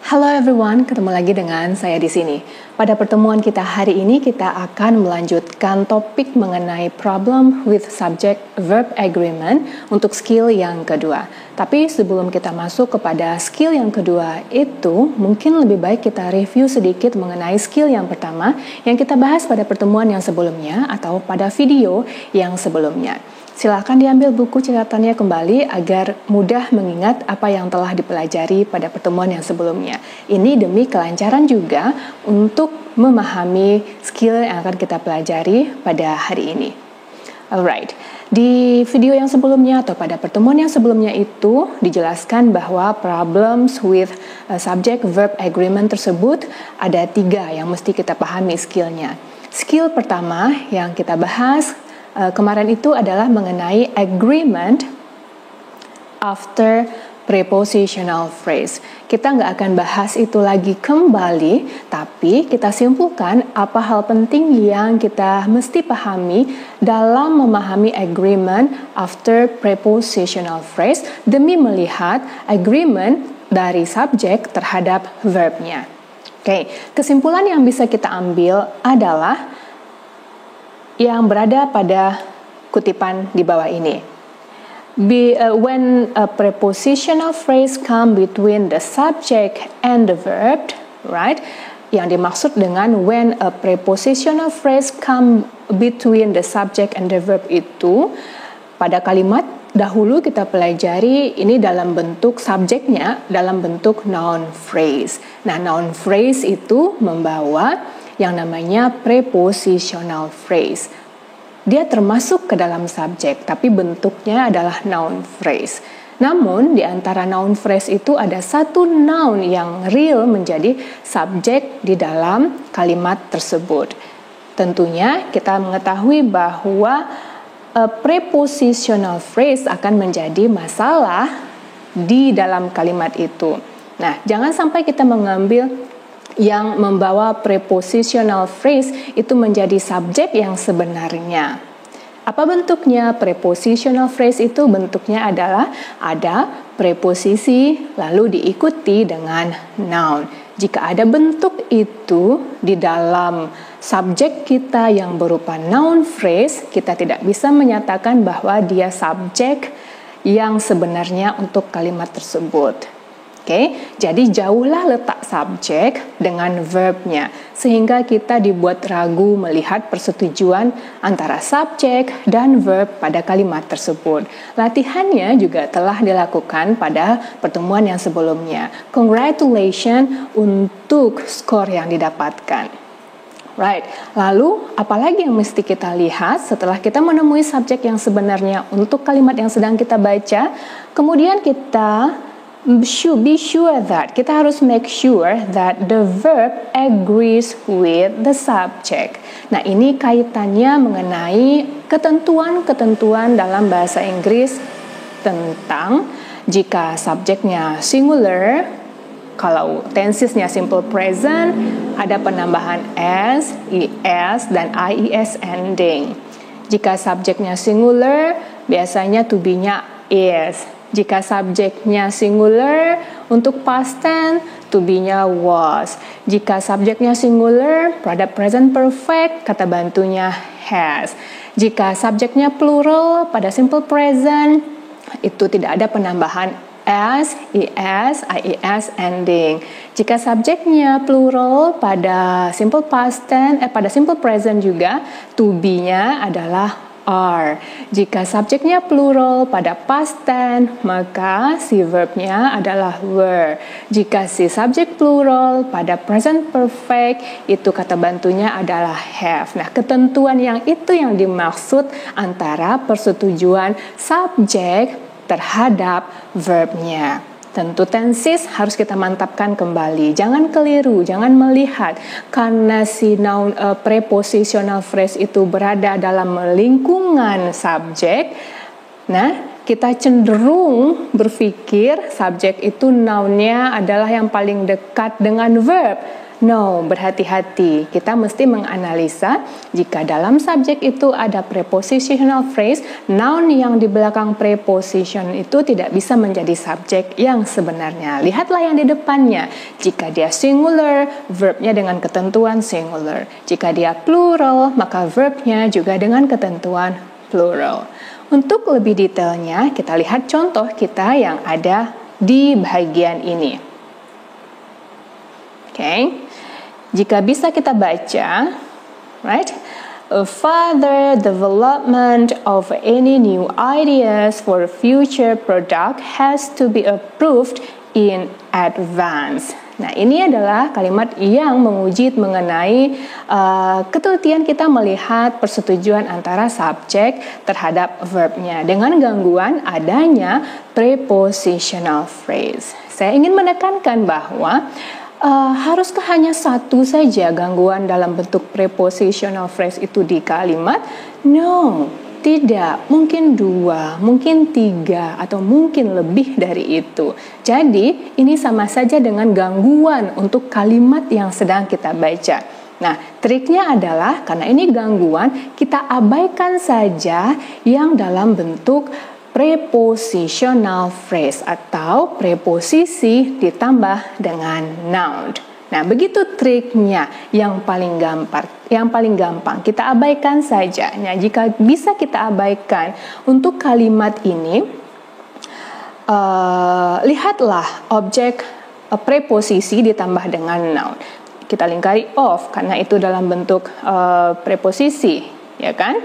Hello everyone, ketemu lagi dengan saya di sini. Pada pertemuan kita hari ini kita akan melanjutkan topik mengenai problem with subject-verb agreement untuk skill yang kedua. Tapi sebelum kita masuk kepada skill yang kedua itu, mungkin lebih baik kita review sedikit mengenai skill yang pertama yang kita bahas pada pertemuan yang sebelumnya atau pada video yang sebelumnya. Silakan diambil buku catatannya kembali agar mudah mengingat apa yang telah dipelajari pada pertemuan yang sebelumnya. Ini demi kelancaran juga untuk memahami skill yang akan kita pelajari pada hari ini. Alright, di video yang sebelumnya atau pada pertemuan yang sebelumnya itu dijelaskan bahwa problems with subject-verb agreement tersebut ada 3 yang mesti kita pahami skillnya. Skill pertama yang kita bahas kemarin itu adalah mengenai agreement after prepositional phrase. Kita nggak akan bahas itu lagi kembali, tapi kita simpulkan apa hal penting yang kita mesti pahami dalam memahami agreement after prepositional phrase demi melihat agreement dari subjek terhadap verbnya. Oke, kesimpulan yang bisa kita ambil adalah yang berada pada kutipan di bawah ini. When a prepositional phrase come between the subject and the verb, right? Yang dimaksud dengan when a prepositional phrase come between the subject and the verb itu pada kalimat dahulu kita pelajari ini dalam bentuk subjeknya dalam bentuk noun phrase. Nah, noun phrase itu membawa yang namanya prepositional phrase. Dia termasuk ke dalam subjek, tapi bentuknya adalah noun phrase. Namun, di antara noun phrase itu ada satu noun yang real menjadi subjek di dalam kalimat tersebut. Tentunya kita mengetahui bahwa prepositional phrase akan menjadi masalah di dalam kalimat itu. Nah, jangan sampai kita mengambil yang membawa prepositional phrase itu menjadi subjek yang sebenarnya. Apa bentuknya? Prepositional phrase itu bentuknya adalah ada preposisi lalu diikuti dengan noun. Jika ada bentuk itu di dalam subjek kita yang berupa noun phrase, kita tidak bisa menyatakan bahwa dia subjek yang sebenarnya untuk kalimat tersebut. Oke, jadi jauhlah letak subjek dengan verbnya sehingga kita dibuat ragu melihat persetujuan antara subjek dan verb pada kalimat tersebut. Latihannya juga telah dilakukan pada pertemuan yang sebelumnya. Congratulations untuk skor yang didapatkan. Right, lalu apalagi yang mesti kita lihat setelah kita menemui subjek yang sebenarnya untuk kalimat yang sedang kita baca, kemudian kita be sure that, kita harus make sure that the verb agrees with the subject. Nah, ini kaitannya mengenai ketentuan-ketentuan dalam bahasa Inggris tentang jika subjeknya singular, kalau tensesnya simple present, ada penambahan s, es, dan ies ending. Jika subjeknya singular, biasanya to be-nya is. Jika subjeknya singular, untuk past tense, to be-nya was. Jika subjeknya singular, pada present perfect, kata bantunya has. Jika subjeknya plural, pada simple present, itu tidak ada penambahan s, es, ies ending. Jika subjeknya plural, pada simple past tense, pada simple present juga, to be-nya adalah are. Jika subjeknya plural pada past tense, maka si verbnya adalah were. Jika si subjek plural pada present perfect, itu kata bantunya adalah have. Nah, ketentuan yang itu yang dimaksud antara persetujuan subjek terhadap verbnya. Tentu tenses harus kita mantapkan kembali. Jangan keliru, jangan melihat karena si noun prepositional phrase itu berada dalam lingkungan subjek. Nah, kita cenderung berpikir subjek itu noun-nya adalah yang paling dekat dengan verb. No, berhati-hati. Kita mesti menganalisa jika dalam subjek itu ada prepositional phrase, noun yang di belakang preposition itu tidak bisa menjadi subjek yang sebenarnya. Lihatlah yang di depannya. Jika dia singular, verbnya dengan ketentuan singular. Jika dia plural, maka verbnya juga dengan ketentuan plural. Untuk lebih detailnya, kita lihat contoh kita yang ada di bagian ini. Okay. Jika bisa kita baca, right? A further development of any new ideas for future product has to be approved in advance. Nah, ini adalah kalimat yang menguji mengenai ketelitian kita melihat persetujuan antara subjek terhadap verbnya dengan gangguan adanya prepositional phrase. Saya ingin menekankan bahwa haruskah hanya satu saja gangguan dalam bentuk prepositional phrase itu di kalimat? No, tidak. Mungkin 2, mungkin 3, atau mungkin lebih dari itu. Jadi, ini sama saja dengan gangguan untuk kalimat yang sedang kita baca. Nah, triknya adalah karena ini gangguan, kita abaikan saja yang dalam bentuk prepositional phrase atau preposisi ditambah dengan noun. Nah, begitu triknya yang paling gampang kita abaikan saja. Nah, jika bisa kita abaikan untuk kalimat ini, lihatlah objek preposisi ditambah dengan noun. Kita lingkari of karena itu dalam bentuk preposisi, ya kan?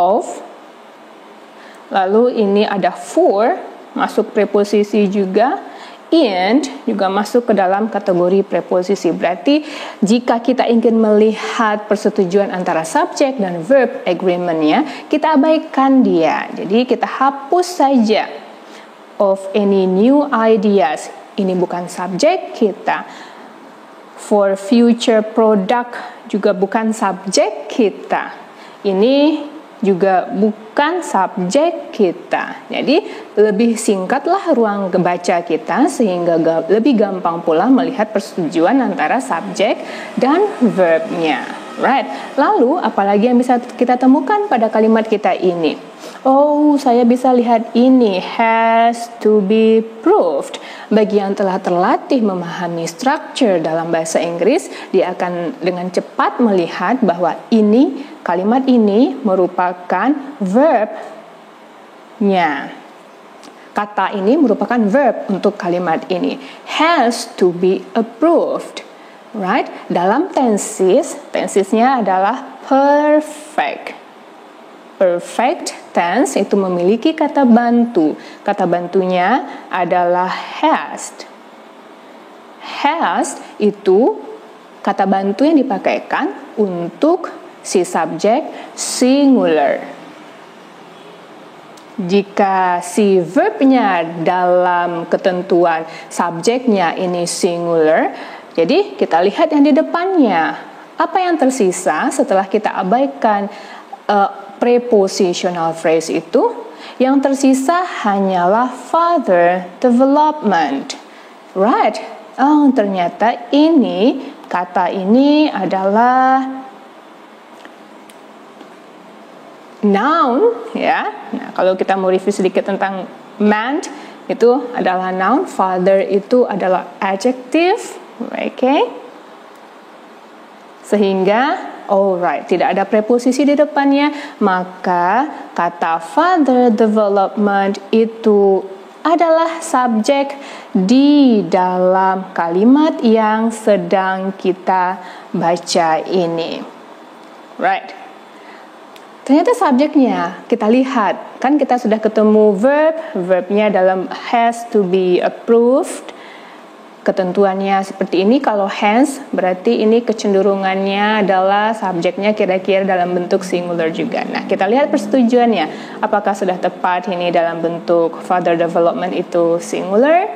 Of. Lalu ini ada for, masuk preposisi juga, and juga masuk ke dalam kategori preposisi. Berarti jika kita ingin melihat persetujuan antara subjek dan verb agreement-nya, kita abaikan dia. Jadi kita hapus saja of any new ideas. Ini bukan subjek kita. For future product juga bukan subjek kita. Ini juga bukan subjek kita. Jadi lebih singkatlah ruang baca kita sehingga lebih gampang pula melihat persetujuan antara subjek dan verbnya. Right. Lalu apalagi yang bisa kita temukan pada kalimat kita ini? Oh, saya bisa lihat ini has to be proved. Bagi yang telah terlatih memahami structure dalam bahasa Inggris, dia akan dengan cepat melihat bahwa kalimat ini merupakan verbnya. Kata ini merupakan verb untuk kalimat ini. Has to be approved. Right? Dalam tensesnya adalah perfect. Perfect tense itu memiliki kata bantu. Kata bantunya adalah has. Has itu kata bantu yang dipakaikan untuk si subjek singular. Jika si verbnya dalam ketentuan subjeknya ini singular, jadi kita lihat yang di depannya. Apa yang tersisa setelah kita abaikan prepositional phrase itu? Yang tersisa hanyalah further development. Right? Oh, ternyata kata ini adalah noun, ya. Nah, kalau kita mau review sedikit tentang meant, itu adalah noun, father itu adalah adjective, okay? Sehingga, alright, tidak ada preposisi di depannya, maka kata further development itu adalah subjek di dalam kalimat yang sedang kita baca ini. Right. Ternyata subjeknya kita lihat, kan kita sudah ketemu verbnya dalam has to be approved. Ketentuannya seperti ini, kalau has berarti ini kecenderungannya adalah subjeknya kira-kira dalam bentuk singular juga. Nah, kita lihat persetujuannya, apakah sudah tepat ini dalam bentuk further development itu singular?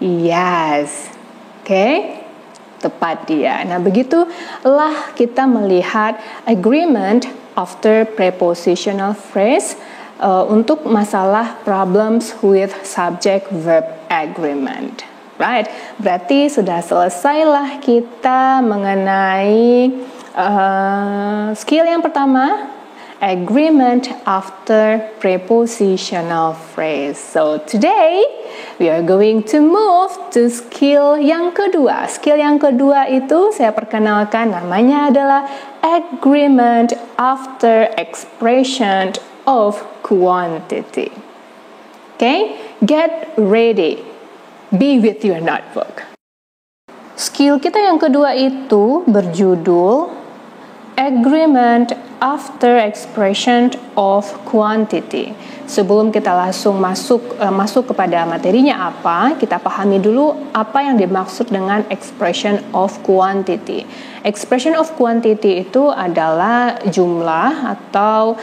Yes. Oke. Tepat dia. Nah, begitulah kita melihat agreement after prepositional phrase untuk masalah problems with subject-verb agreement. Right? Berarti sudah selesailah kita mengenai skill yang pertama, agreement after prepositional phrase. So today we are going to move to skill yang kedua. Skill yang kedua itu saya perkenalkan, namanya adalah agreement after expression of quantity. Okay, get ready. Be with your notebook. Skill kita yang kedua itu berjudul agreement after expression of quantity. Sebelum kita langsung masuk kepada materinya apa, kita pahami dulu apa yang dimaksud dengan expression of quantity. Expression of quantity itu adalah jumlah atau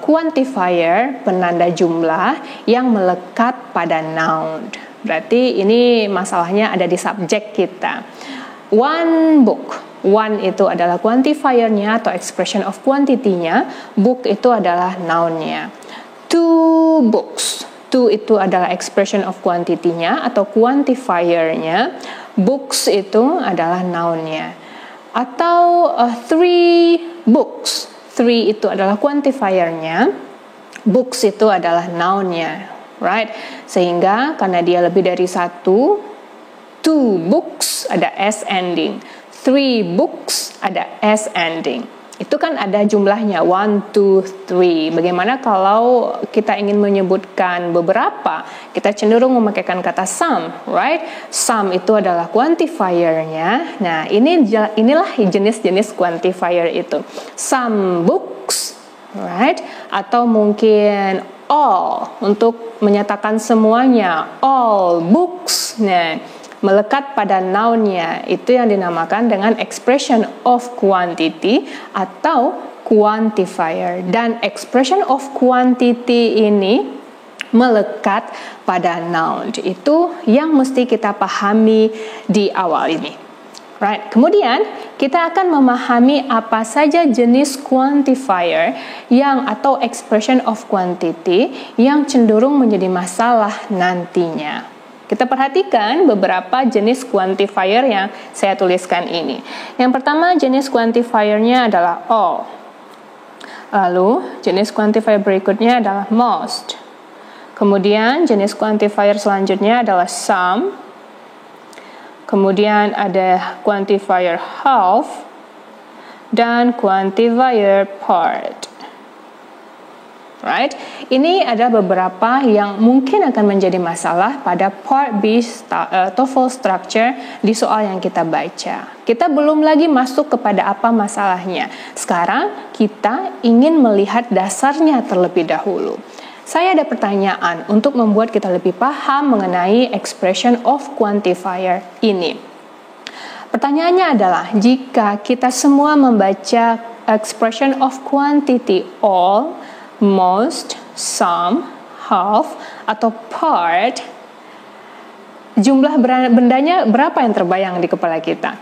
quantifier, penanda jumlah yang melekat pada noun. Berarti ini masalahnya ada di subjek kita. One book. One itu adalah quantifiernya atau expression of quantity-nya. Book itu adalah noun-nya. Two books. Two itu adalah expression of quantity-nya atau quantifier-nya. Books itu adalah noun-nya. Atau three books. Three itu adalah quantifier-nya. Books itu adalah noun-nya. Right? Sehingga karena dia lebih dari satu, two books ada S ending, three books ada S ending. Itu kan ada jumlahnya 1, 2, 3. Bagaimana kalau kita ingin menyebutkan beberapa? Kita cenderung memakaikan kata some, right? Some itu adalah quantifier-nya. Nah, inilah jenis-jenis quantifier itu. Some books, right? Atau mungkin all untuk menyatakan semuanya, all books. Nah, melekat pada noun-nya itu yang dinamakan dengan expression of quantity atau quantifier. Dan expression of quantity ini melekat pada noun. Itu yang mesti kita pahami di awal ini. Right. Kemudian kita akan memahami apa saja jenis quantifier atau expression of quantity yang cenderung menjadi masalah nantinya. Kita perhatikan beberapa jenis quantifier yang saya tuliskan ini. Yang pertama jenis quantifiernya adalah all. Lalu jenis quantifier berikutnya adalah most. Kemudian jenis quantifier selanjutnya adalah some. Kemudian ada quantifier half dan quantifier part. Right? Ini ada beberapa yang mungkin akan menjadi masalah pada part B TOEFL structure di soal yang kita baca. Kita belum lagi masuk kepada apa masalahnya. Sekarang kita ingin melihat dasarnya terlebih dahulu. Saya ada pertanyaan untuk membuat kita lebih paham mengenai expression of quantifier ini. Pertanyaannya adalah, jika kita semua membaca expression of quantity all, most, some, half, atau part, jumlah bendanya berapa yang terbayang di kepala kita?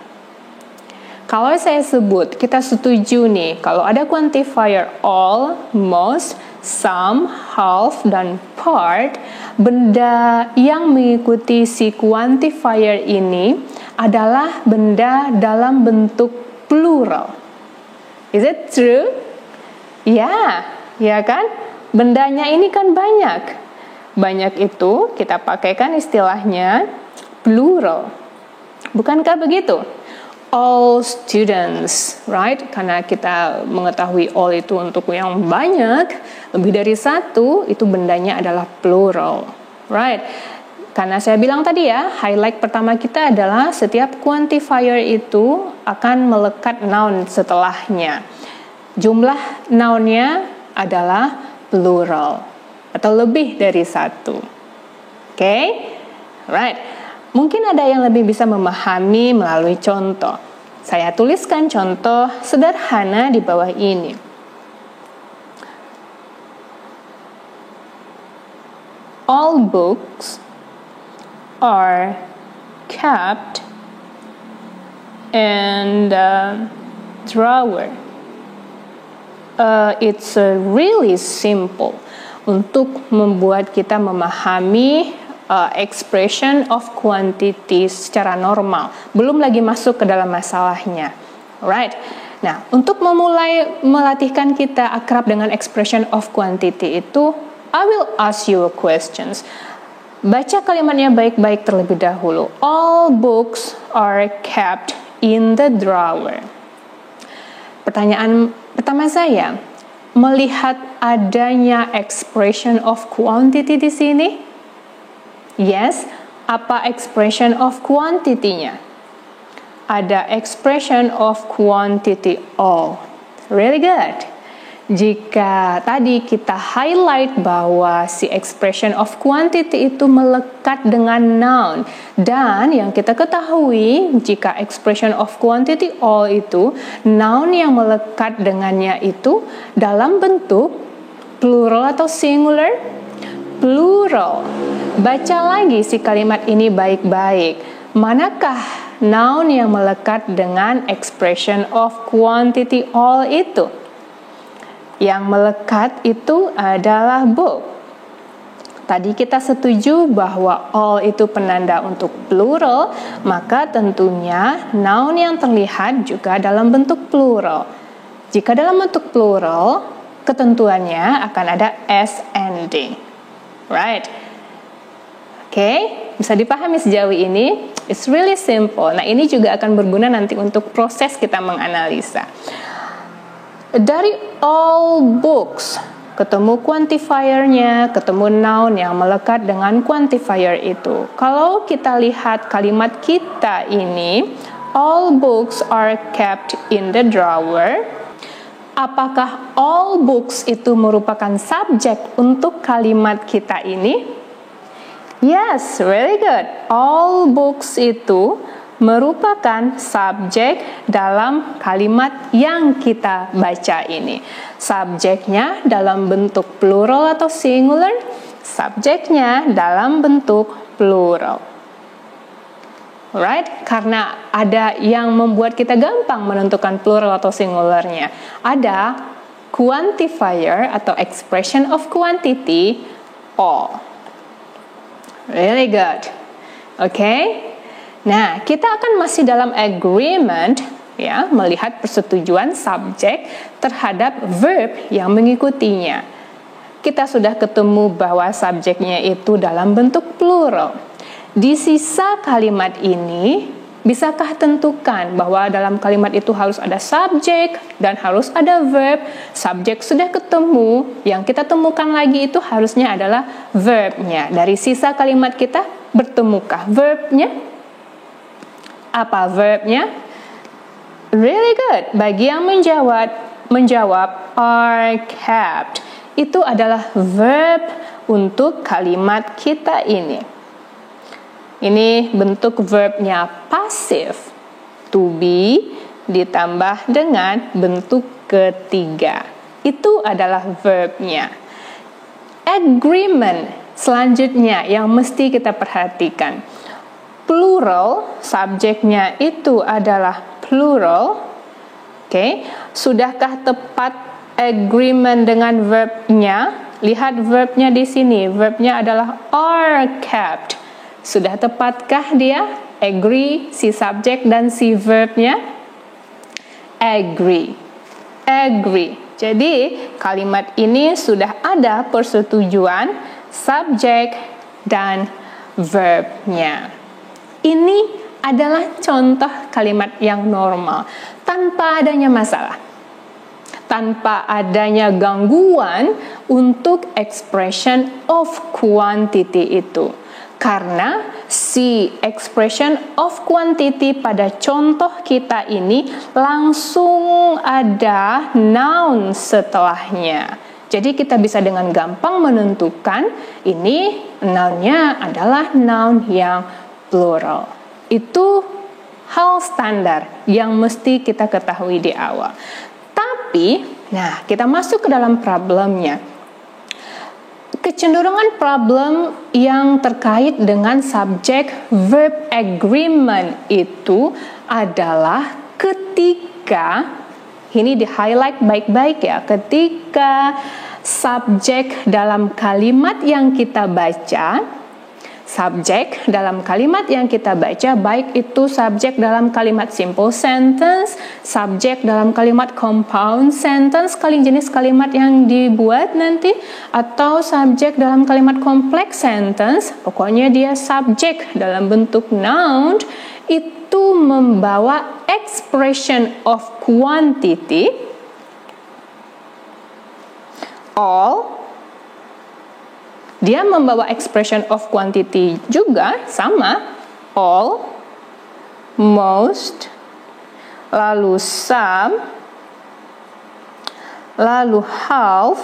Kalau saya sebut, kita setuju nih, kalau ada quantifier all, most, some, half, dan part, benda yang mengikuti si quantifier ini adalah benda dalam bentuk plural. Is it true? Ya kan? Bendanya ini kan banyak. Banyak itu kita pakaikan istilahnya plural. Bukankah begitu? All students, right? Karena kita mengetahui all itu untuk yang banyak, lebih dari satu, itu bendanya adalah plural, right? Karena saya bilang tadi ya, highlight pertama kita adalah setiap quantifier itu akan melekat noun setelahnya. Jumlah nounnya adalah plural, atau lebih dari satu. Oke? Right. Mungkin ada yang lebih bisa memahami melalui contoh. Saya tuliskan contoh sederhana di bawah ini. All books are kept in the drawer it's really simple untuk membuat kita memahami expression of quantity secara normal. Belum lagi masuk ke dalam masalahnya. Alright. Nah, untuk memulai melatihkan kita akrab dengan expression of quantity itu, I will ask you questions. Baca kalimatnya baik-baik terlebih dahulu. All books are kept in the drawer. Pertanyaan pertama saya, melihat adanya expression of quantity di sini? Yes, apa expression of quantity-nya? Ada expression of quantity all. Really good. Jika tadi kita highlight bahwa si expression of quantity itu melekat dengan noun, dan yang kita ketahui jika expression of quantity all itu noun yang melekat dengannya itu dalam bentuk plural atau singular? Plural. Baca lagi si kalimat ini baik-baik. Manakah noun yang melekat dengan expression of quantity all itu? Yang melekat itu adalah book. Tadi kita setuju bahwa all itu penanda untuk plural, maka tentunya noun yang terlihat juga dalam bentuk plural. Jika dalam bentuk plural, ketentuannya akan ada S and D. Right? Oke, bisa dipahami sejauh ini? It's really simple. Nah, ini juga akan berguna nanti untuk proses kita menganalisa. Dari all books, ketemu quantifier-nya, ketemu noun yang melekat dengan quantifier itu. Kalau kita lihat kalimat kita ini, all books are kept in the drawer. Apakah all books itu merupakan subjek untuk kalimat kita ini? Yes, really good. All books itu merupakan subjek dalam kalimat yang kita baca ini. Subjeknya dalam bentuk plural atau singular, subjeknya dalam bentuk plural. Alright? Karena ada yang membuat kita gampang menentukan plural atau singularnya. Ada quantifier atau expression of quantity, all. Really good. Okay? Nah, kita akan masih dalam agreement, ya, melihat persetujuan subjek terhadap verb yang mengikutinya. Kita sudah ketemu bahwa subjeknya itu dalam bentuk plural. Di sisa kalimat ini, bisakah tentukan bahwa dalam kalimat itu harus ada subjek dan harus ada verb? Subjek sudah ketemu, yang kita temukan lagi itu harusnya adalah verbnya. Dari sisa kalimat kita, bertemukah verbnya? Apa verbnya? Really good. Bagi yang menjawab are kept. Itu adalah verb untuk kalimat kita ini. Ini bentuk verbnya pasif. To be ditambah dengan bentuk ketiga. Itu adalah verbnya. Agreement selanjutnya yang mesti kita perhatikan. Plural, subjeknya itu adalah plural. Oke, sudahkah tepat agreement dengan verbnya? Lihat verbnya di sini. Verbnya adalah are kept. Sudah tepatkah dia? Agree, si subjek dan si verbnya? Agree. Agree. Jadi, kalimat ini sudah ada persetujuan subjek dan verbnya. Ini adalah contoh kalimat yang normal, tanpa adanya masalah, tanpa adanya gangguan untuk expression of quantity itu. Karena si expression of quantity pada contoh kita ini langsung ada noun setelahnya. Jadi kita bisa dengan gampang menentukan ini noun-nya adalah noun yang plural. Itu hal standar yang mesti kita ketahui di awal. Tapi, nah, kita masuk ke dalam problemnya. Kecenderungan problem yang terkait dengan subject verb agreement itu adalah ketika Ini di-highlight baik-baik ya. Ketika subjek dalam kalimat yang kita baca, baik itu subjek dalam kalimat simple sentence, subjek dalam kalimat compound sentence, jenis kalimat yang dibuat nanti, atau subjek dalam kalimat complex sentence, pokoknya dia subjek dalam bentuk noun, itu membawa expression of quantity, all. Dia membawa expression of quantity juga, sama, all, most, lalu some, lalu half,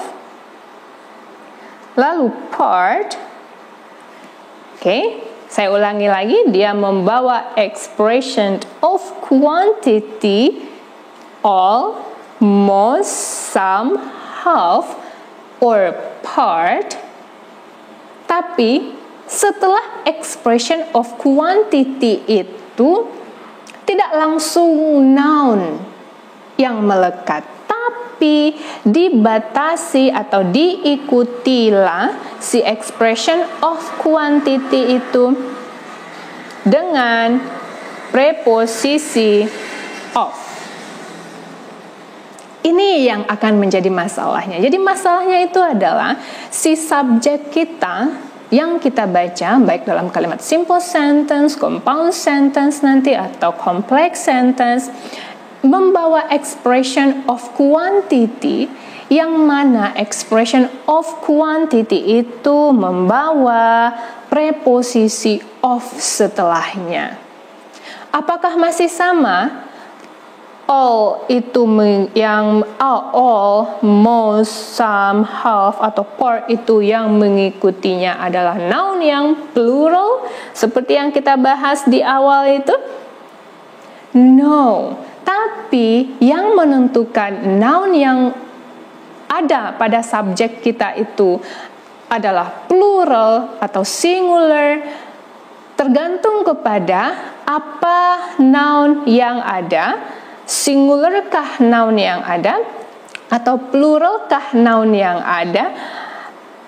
lalu part. Oke, saya ulangi lagi, dia membawa expression of quantity, all, most, some, half, or part. Tapi setelah expression of quantity itu tidak langsung noun yang melekat, tapi dibatasi atau diikutilah si expression of quantity itu dengan preposisi of. Ini yang akan menjadi masalahnya. Jadi masalahnya itu adalah si subjek kita yang kita baca, baik dalam kalimat simple sentence, compound sentence nanti, atau complex sentence, membawa expression of quantity, yang mana expression of quantity itu membawa preposisi of setelahnya. Apakah masih sama? All itu all, most, some, half, atau part itu yang mengikutinya adalah noun yang plural seperti yang kita bahas di awal itu? No, tapi yang menentukan noun yang ada pada subjek kita itu adalah plural atau singular, tergantung kepada apa noun yang ada. Singularkah noun yang ada atau pluralkah noun yang ada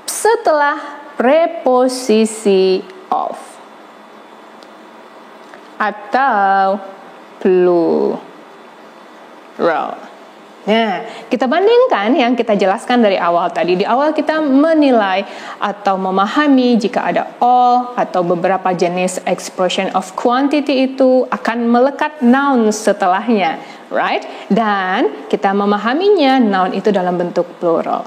setelah preposisi of atau plural. Nah, kita bandingkan yang kita jelaskan dari awal tadi. Di awal kita menilai atau memahami jika ada all atau beberapa jenis expression of quantity itu akan melekat noun setelahnya, right? Dan kita memahaminya noun itu dalam bentuk plural.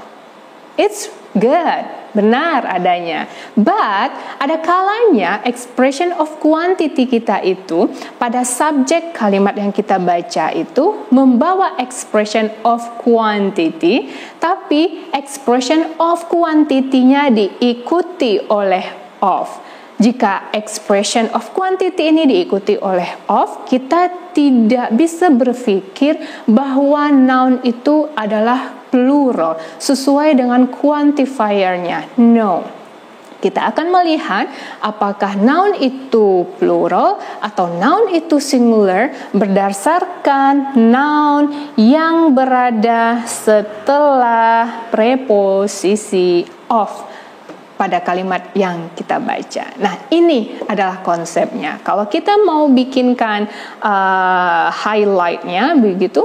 It's good, benar adanya. But ada kalanya expression of quantity kita itu pada subjek kalimat yang kita baca itu membawa expression of quantity, tapi expression of quantity-nya diikuti oleh of. Jika expression of quantity ini diikuti oleh of, kita tidak bisa berpikir bahwa noun itu adalah plural sesuai dengan quantifiernya. No. Kita akan melihat apakah noun itu plural atau noun itu singular berdasarkan noun yang berada setelah preposisi of pada kalimat yang kita baca. Nah, ini adalah konsepnya. Kalau kita mau bikinkan highlight-nya begitu,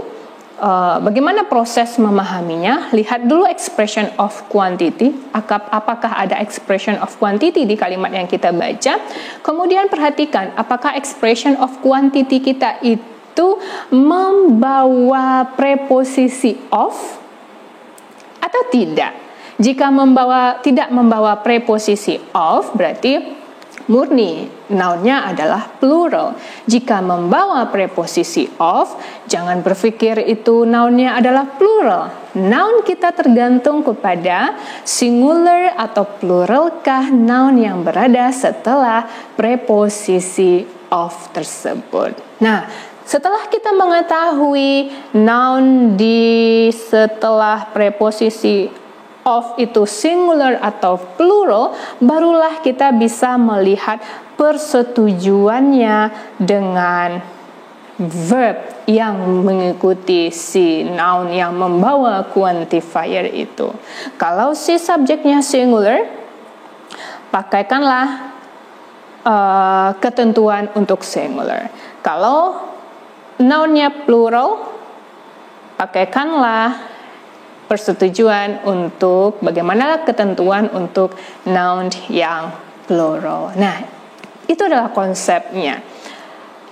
bagaimana proses memahaminya? Lihat dulu expression of quantity. Apakah ada expression of quantity di kalimat yang kita baca? Kemudian perhatikan apakah expression of quantity kita itu membawa preposisi of atau tidak. Jika tidak membawa preposisi of, berarti murni nounnya adalah plural. Jika membawa preposisi of, jangan berpikir itu nounnya adalah plural. Noun kita tergantung kepada singular atau pluralkah noun yang berada setelah preposisi of tersebut. Nah, setelah kita mengetahui noun di setelah preposisi of itu singular atau plural, barulah kita bisa melihat persetujuannya dengan verb yang mengikuti si noun yang membawa quantifier itu. Kalau si subjeknya singular, pakaikanlah ketentuan untuk singular. Kalau nounnya plural, pakaikanlah persetujuan untuk bagaimana ketentuan untuk noun yang plural. Nah, itu adalah konsepnya.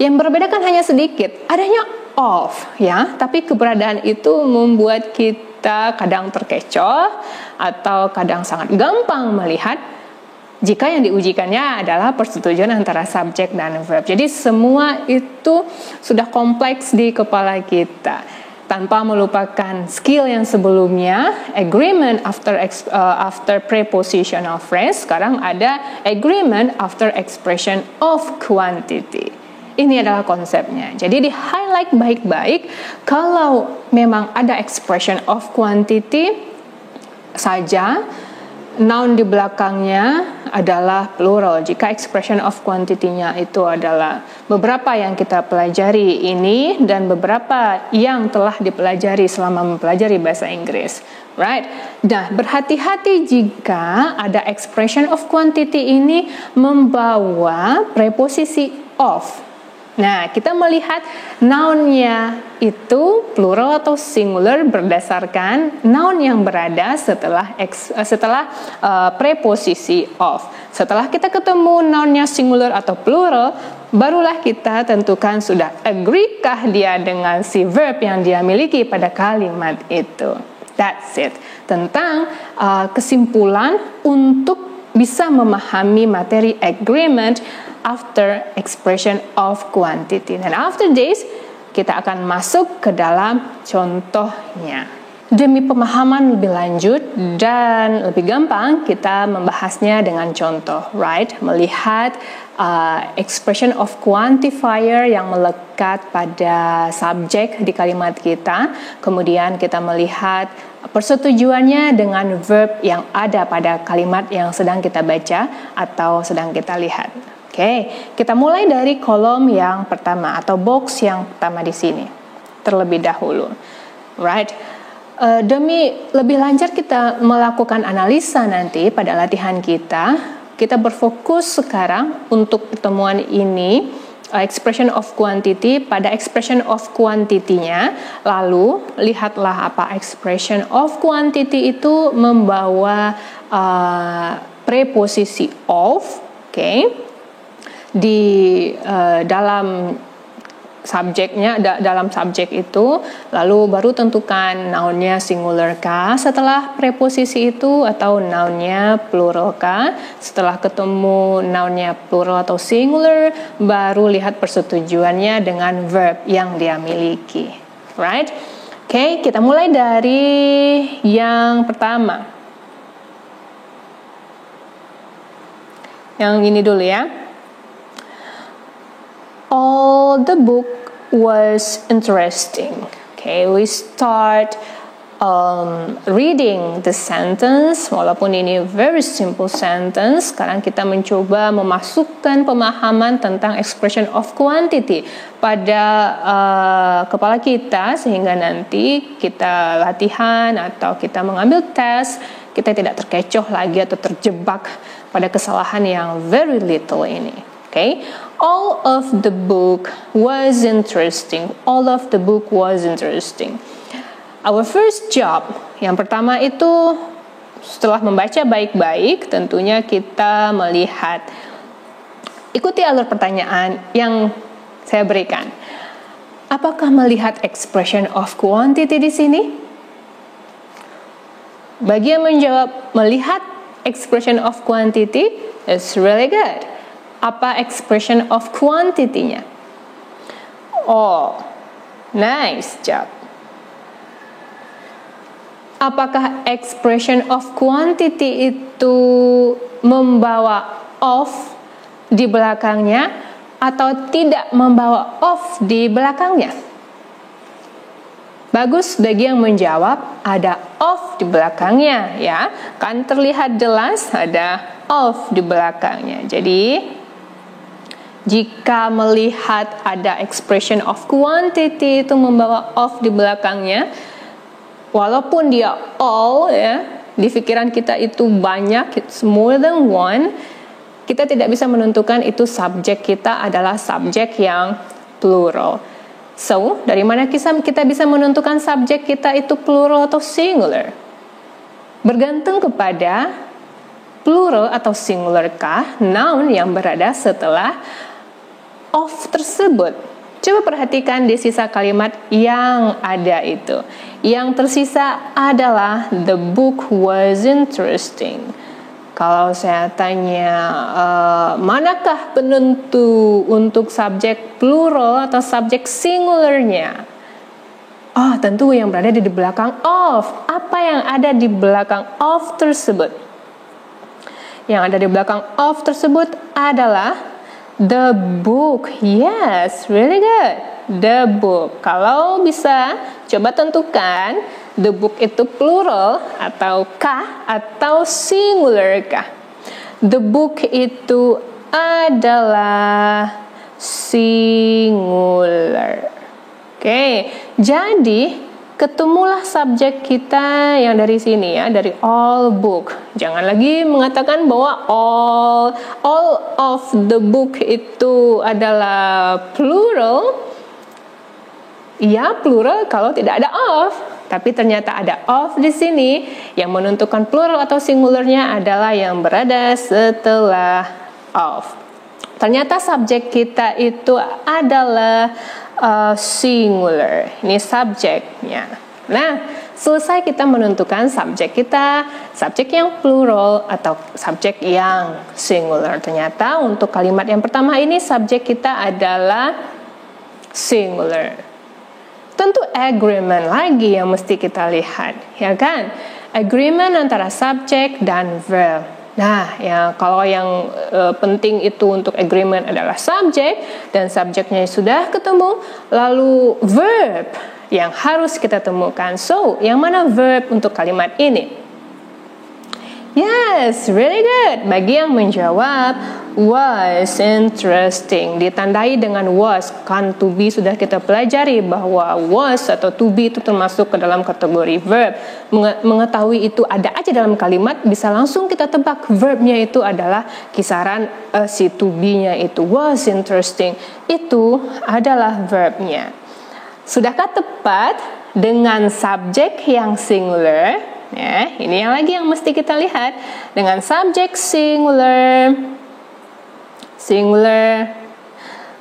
Yang membedakan hanya sedikit, adanya of, ya, tapi keberadaan itu membuat kita kadang terkecoh atau kadang sangat gampang melihat jika yang diujikannya adalah persetujuan antara subjek dan verb. Jadi semua itu sudah kompleks di kepala kita. Tanpa melupakan skill yang sebelumnya, agreement after prepositional phrase, sekarang ada agreement after expression of quantity. Ini adalah konsepnya. Jadi di-highlight baik-baik, kalau memang ada expression of quantity saja, noun di belakangnya adalah plural. Jika expression of quantity-nya itu adalah beberapa yang kita pelajari ini dan beberapa yang telah dipelajari selama mempelajari bahasa Inggris. Right? Nah, berhati-hati jika ada expression of quantity ini membawa preposisi of. Nah, kita melihat noun-nya itu plural atau singular berdasarkan noun yang berada setelah preposisi of. Setelah kita ketemu noun-nya singular atau plural, barulah kita tentukan sudah agree-kah dia dengan si verb yang dia miliki pada kalimat itu. That's it. Tentang kesimpulan untuk bisa memahami materi agreement after expression of quantity. Dan after this, kita akan masuk ke dalam contohnya. Demi pemahaman lebih lanjut dan lebih gampang, kita membahasnya dengan contoh, right? Melihat expression of quantifier yang melekat pada subjek di kalimat kita. Kemudian kita melihat persetujuannya dengan verb yang ada pada kalimat yang sedang kita baca atau sedang kita lihat. Oke, kita mulai dari kolom yang pertama atau box yang pertama di sini terlebih dahulu, right? Demi lebih lancar kita melakukan analisa nanti pada latihan kita berfokus sekarang untuk pertemuan ini expression of quantity pada expression of quantity-nya. Lalu lihatlah apa expression of quantity itu membawa preposisi of, oke? Di dalam subjeknya, dalam subjek itu, lalu baru tentukan nounnya singular kah setelah preposisi itu atau nounnya plural kah. Setelah ketemu nounnya plural atau singular, baru lihat persetujuannya dengan verb yang dia miliki, right? Oke, kita mulai dari yang pertama. Yang ini dulu ya. All the book was interesting. Okay, we start reading the sentence. Walaupun ini very simple sentence, sekarang kita mencoba memasukkan pemahaman tentang expression of quantity pada kepala kita sehingga nanti kita latihan atau kita mengambil tes, kita tidak terkecoh lagi atau terjebak pada kesalahan yang very little ini. Okay, all of the book was interesting. All of the book was interesting. Our first job, yang pertama itu setelah membaca baik-baik, tentunya kita melihat, ikuti alur pertanyaan yang saya berikan. Apakah melihat expression of quantity di sini? Bagi yang menjawab melihat expression of quantity, it's really good. Apa expression of quantity-nya? Oh, nice job. Apakah expression of quantity itu membawa of di belakangnya atau tidak membawa of di belakangnya? Bagus bagi yang menjawab ada of di belakangnya ya. Kan terlihat jelas ada of di belakangnya. Jadi Jika melihat ada expression of quantity itu membawa of di belakangnya, walaupun dia all ya, di pikiran kita itu banyak, it's more than one, kita tidak bisa menentukan itu subjek kita adalah subjek yang plural. So, dari mana kita bisa menentukan subjek kita itu plural atau singular? Bergantung kepada plural atau singularkah noun yang berada setelah of tersebut. Coba perhatikan di sisa kalimat yang ada itu. Yang tersisa adalah the book was interesting. Kalau saya tanya manakah penentu untuk subjek plural atau subjek singularnya? Oh, tentu yang berada di belakang of. Apa yang ada di belakang of tersebut? Yang ada di belakang of tersebut adalah the book. Yes, really good. The book. Kalau bisa, coba tentukan the book itu plural ataukah atau singular kah? The book itu adalah singular. Oke, jadi ketemulah subjek kita yang dari sini ya, dari all book. Jangan lagi mengatakan bahwa all of the book itu adalah plural. Ya, plural kalau tidak ada of. Tapi ternyata ada of di sini yang menentukan plural atau singularnya adalah yang berada setelah of. Ternyata subjek kita itu adalah singular. Ini subjeknya. Nah, selesai kita menentukan subjek kita, subjek yang plural atau subjek yang singular. Ternyata untuk kalimat yang pertama ini subjek kita adalah singular. Tentu agreement lagi yang mesti kita lihat, ya kan? Agreement antara subjek dan verb. Nah, ya kalau yang penting itu untuk agreement adalah subjek dan subjeknya sudah ketemu, lalu verb yang harus kita temukan. So, yang mana verb untuk kalimat ini? Yes, really good. Bagi yang menjawab was interesting, ditandai dengan was. Kan to be sudah kita pelajari bahwa was atau to be itu termasuk ke dalam kategori verb. Mengetahui itu ada aja dalam kalimat, bisa langsung kita tebak verbnya itu adalah kisaran si to be-nya itu. Was interesting itu adalah verbnya. Sudahkah tepat dengan subjek yang singular? Ya, ini yang lagi yang mesti kita lihat dengan subjek singular.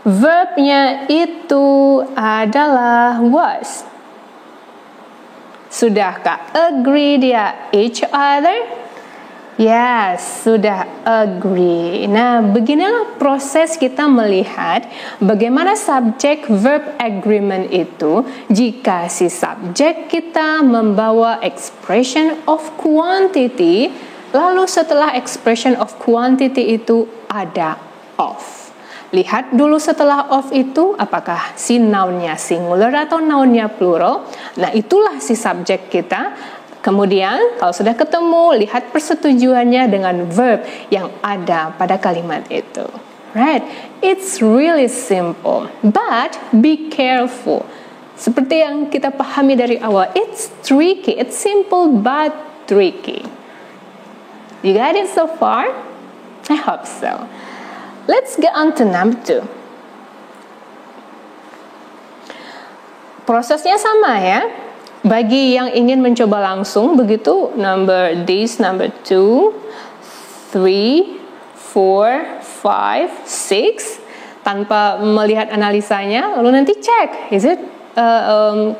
Verbnya itu adalah was. Sudahkah agree dia each other? Yes, sudah agree. Nah, beginilah proses kita melihat bagaimana subjek verb agreement itu jika si subjek kita membawa expression of quantity, lalu setelah expression of quantity itu ada of. Lihat dulu setelah of itu apakah si noun-nya singular atau noun-nya plural. Nah, itulah si subjek kita. Kemudian, kalau sudah ketemu, lihat persetujuannya dengan verb yang ada pada kalimat itu. Right? It's really simple, but be careful. Seperti yang kita pahami dari awal, it's tricky. It's simple but tricky. You got it so far? I hope so. Let's get on to number 2. Prosesnya sama ya. Bagi yang ingin mencoba langsung, begitu number 2, 3, 4, 5, 6, tanpa melihat analisanya, lalu nanti cek, is it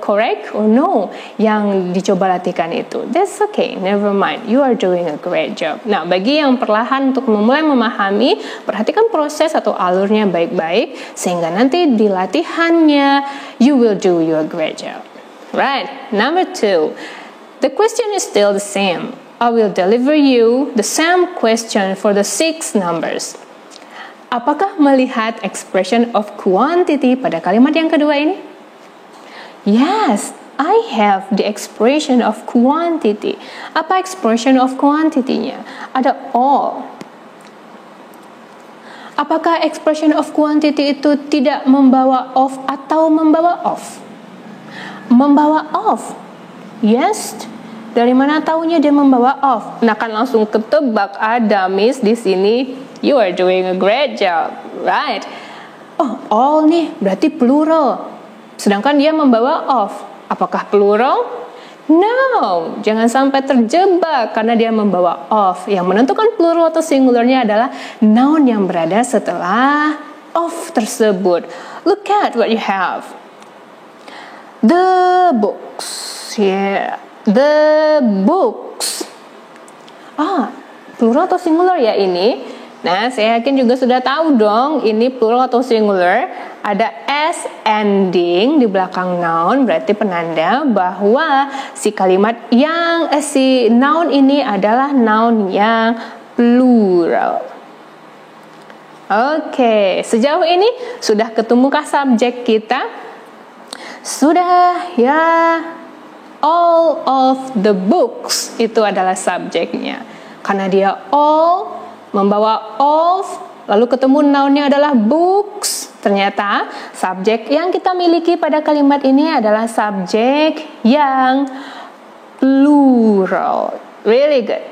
correct or no yang dicoba latihkan itu. That's okay, never mind, you are doing a great job. Nah, bagi yang perlahan untuk memulai memahami, perhatikan proses atau alurnya baik-baik, sehingga nanti di latihannya, you will do your great job. Right, number 2. The question is still the same. I will deliver you the same question for the 6 numbers. Apakah melihat expression of quantity pada kalimat yang kedua ini? Yes, I have the expression of quantity. Apa expression of quantity-nya? Ada all. Apakah expression of quantity itu tidak membawa of atau membawa of? Membawa of. Yes. Dari mana taunya dia membawa of? Nah, kan langsung ketebak ada Miss di sini. You are doing a great job, right? Oh, all nih berarti plural. Sedangkan dia membawa of. Apakah plural? No, jangan sampai terjebak karena dia membawa of. Yang menentukan plural atau singularnya adalah noun yang berada setelah of tersebut. Look at what you have. The books. Yeah, the books. Plural atau singular ya ini? Nah, saya yakin juga sudah tahu dong ini plural atau singular. Ada s ending di belakang noun, berarti penanda bahwa si noun ini adalah noun yang plural. Oke, sejauh ini sudah ketemukah subjek kita? Sudah ya. All of the books itu adalah subjeknya. Karena dia all membawa of, lalu ketemu nounnya adalah books. Ternyata subjek yang kita miliki pada kalimat ini adalah subjek yang plural. Really good.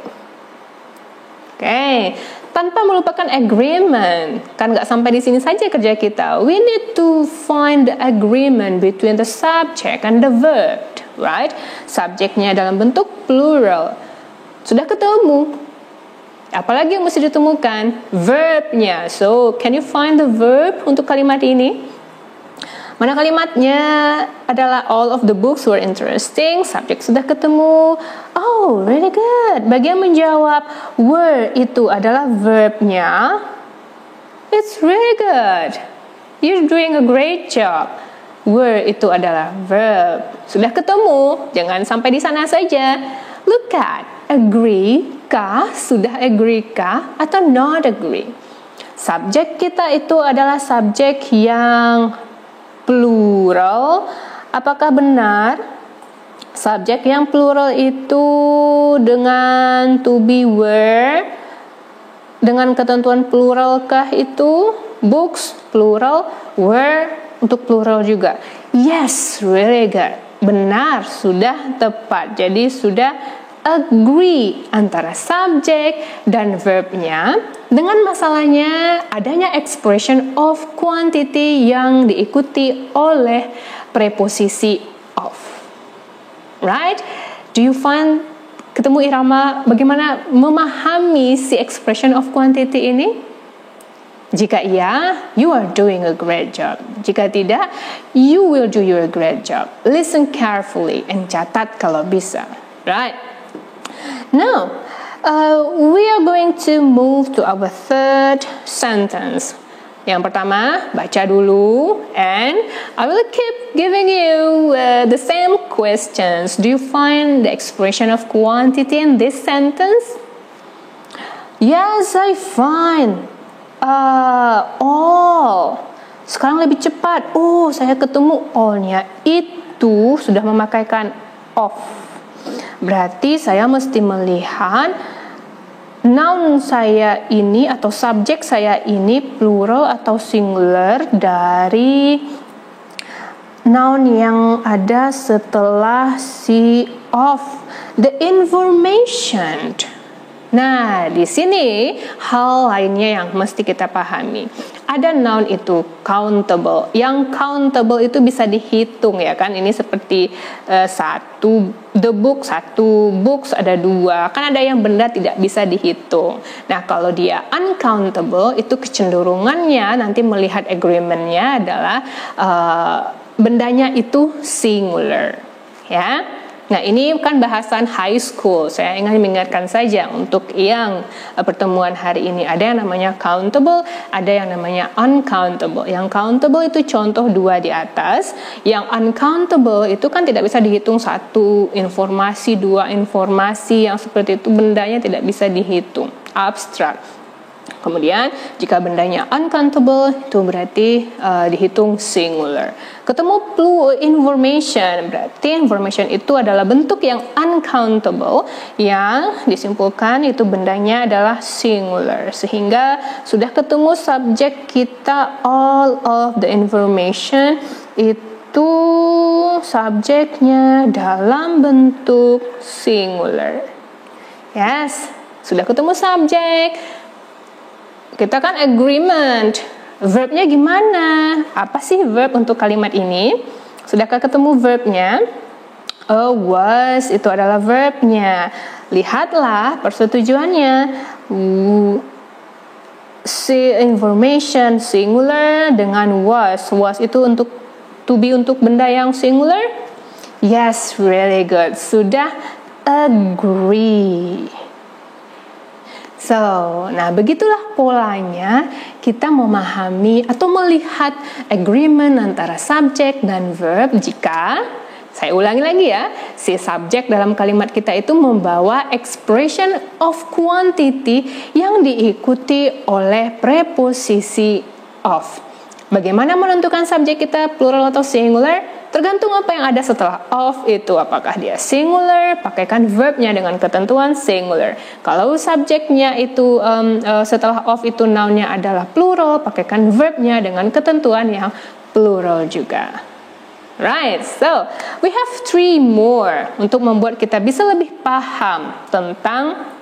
Oke, tanpa melupakan agreement. Kan nggak sampai di sini saja kerja kita. We need to find the agreement between the subject and the verb, right? Subjeknya dalam bentuk plural. Sudah ketemu. Apalagi yang mesti ditemukan? Verbnya. So, can you find the verb untuk kalimat ini? Mana kalimatnya adalah all of the books were interesting. Subjek sudah ketemu. Oh, really good. Bagian menjawab were itu adalah verbnya. It's really good. You're doing a great job. Were itu adalah verb. Sudah ketemu. Jangan sampai di sana saja. Look at agree kah, sudah agree kah, atau not agree. Subjek kita itu adalah subjek yang plural. Apakah benar subjek yang plural itu dengan to be were, dengan ketentuan plural kah itu? Books plural, were untuk plural juga. Yes, really good. Benar, sudah tepat. Jadi sudah agree antara subjek dan verbnya. Dengan masalahnya adanya expression of quantity yang diikuti oleh preposisi of. Right? Do you find ketemu irama bagaimana memahami si expression of quantity ini? Jika iya, you are doing a great job. Jika tidak, you will do your great job. Listen carefully and catat kalau bisa. Right? Now, we are going to move to our third sentence. Yang pertama, baca dulu, and I will keep giving you the same questions. Do you find the expression of quantity in this sentence? Yes, I find. Sekarang lebih cepat. Oh, saya ketemu all-nya. Itu sudah memakaikan of. Berarti saya mesti melihat noun saya ini atau subjek saya ini plural atau singular dari noun yang ada setelah si of. The information. Nah, di sini hal lainnya yang mesti kita pahami. Ada noun itu countable. Yang countable itu bisa dihitung ya kan. Ini seperti satu books ada dua. Kan ada yang benda tidak bisa dihitung. Nah, kalau dia uncountable itu kecenderungannya nanti melihat agreementnya adalah bendanya itu singular. Ya. Nah, ini kan bahasan high school. Saya ingin mengingatkan saja untuk yang pertemuan hari ini. Ada yang namanya countable, ada yang namanya uncountable. Yang countable itu contoh 2 di atas. Yang uncountable itu kan tidak bisa dihitung 1 informasi, 2 informasi. Yang seperti itu bendanya tidak bisa dihitung. Abstrak. Kemudian jika bendanya uncountable itu berarti dihitung singular. Ketemu information, berarti information itu adalah bentuk yang uncountable yang disimpulkan itu bendanya adalah singular. Sehingga sudah ketemu subjek kita, all of the information itu subjeknya dalam bentuk singular. Yes, sudah ketemu subjek. Kita kan agreement. Verbnya gimana? Apa sih verb untuk kalimat ini? Sudahkah ketemu verbnya? Was itu adalah verbnya. Lihatlah persetujuannya. Information singular dengan was. Was itu untuk to be untuk benda yang singular? Yes, really good. Sudah agree. So, nah begitulah polanya kita memahami atau melihat agreement antara subjek dan verb jika, saya ulangi lagi ya, si subjek dalam kalimat kita itu membawa expression of quantity yang diikuti oleh preposisi of. Bagaimana menentukan subjek kita plural atau singular? Tergantung apa yang ada setelah of itu. Apakah dia singular, pakaikan verbnya dengan ketentuan singular. Kalau subjeknya itu setelah of itu nounnya adalah plural, pakaikan verbnya dengan ketentuan yang plural juga. Right, so we have 3 more untuk membuat kita bisa lebih paham tentang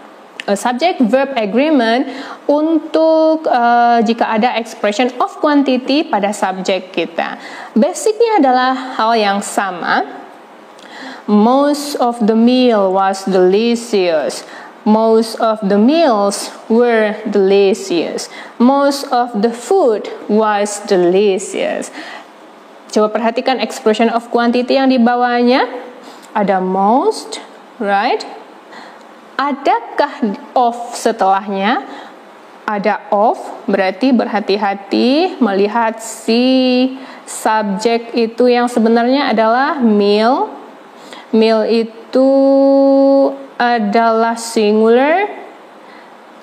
subject verb agreement untuk jika ada expression of quantity pada subjek kita. Basicnya adalah hal yang sama. Most of the meal was delicious. Most of the meals were delicious. Most of the food was delicious. Coba perhatikan expression of quantity yang dibawahnya. Ada most, right? Adakah of setelahnya? Ada of, berarti berhati-hati melihat si subjek itu yang sebenarnya adalah meal. Meal itu adalah singular.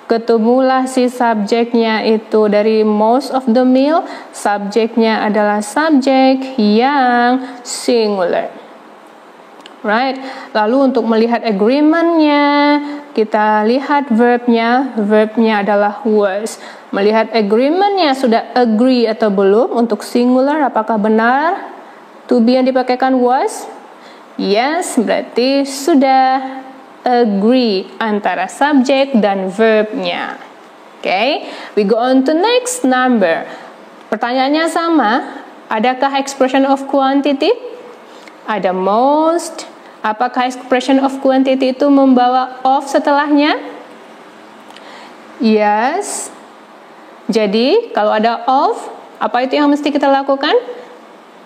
Ketemulah si subjeknya itu dari most of the meal. Subjeknya adalah subjek yang singular. Right. Lalu untuk melihat agreement-nya, kita lihat verbnya. Verbnya adalah was. Melihat agreement-nya sudah agree atau belum untuk singular, apakah benar to be yang dipakaikan was? Yes, berarti sudah agree antara subjek dan verbnya. Okay, we go on to next number. Pertanyaannya sama. Adakah expression of quantity? Ada most. Apakah expression of quantity itu membawa of setelahnya? Yes. Jadi, kalau ada of, apa itu yang mesti kita lakukan?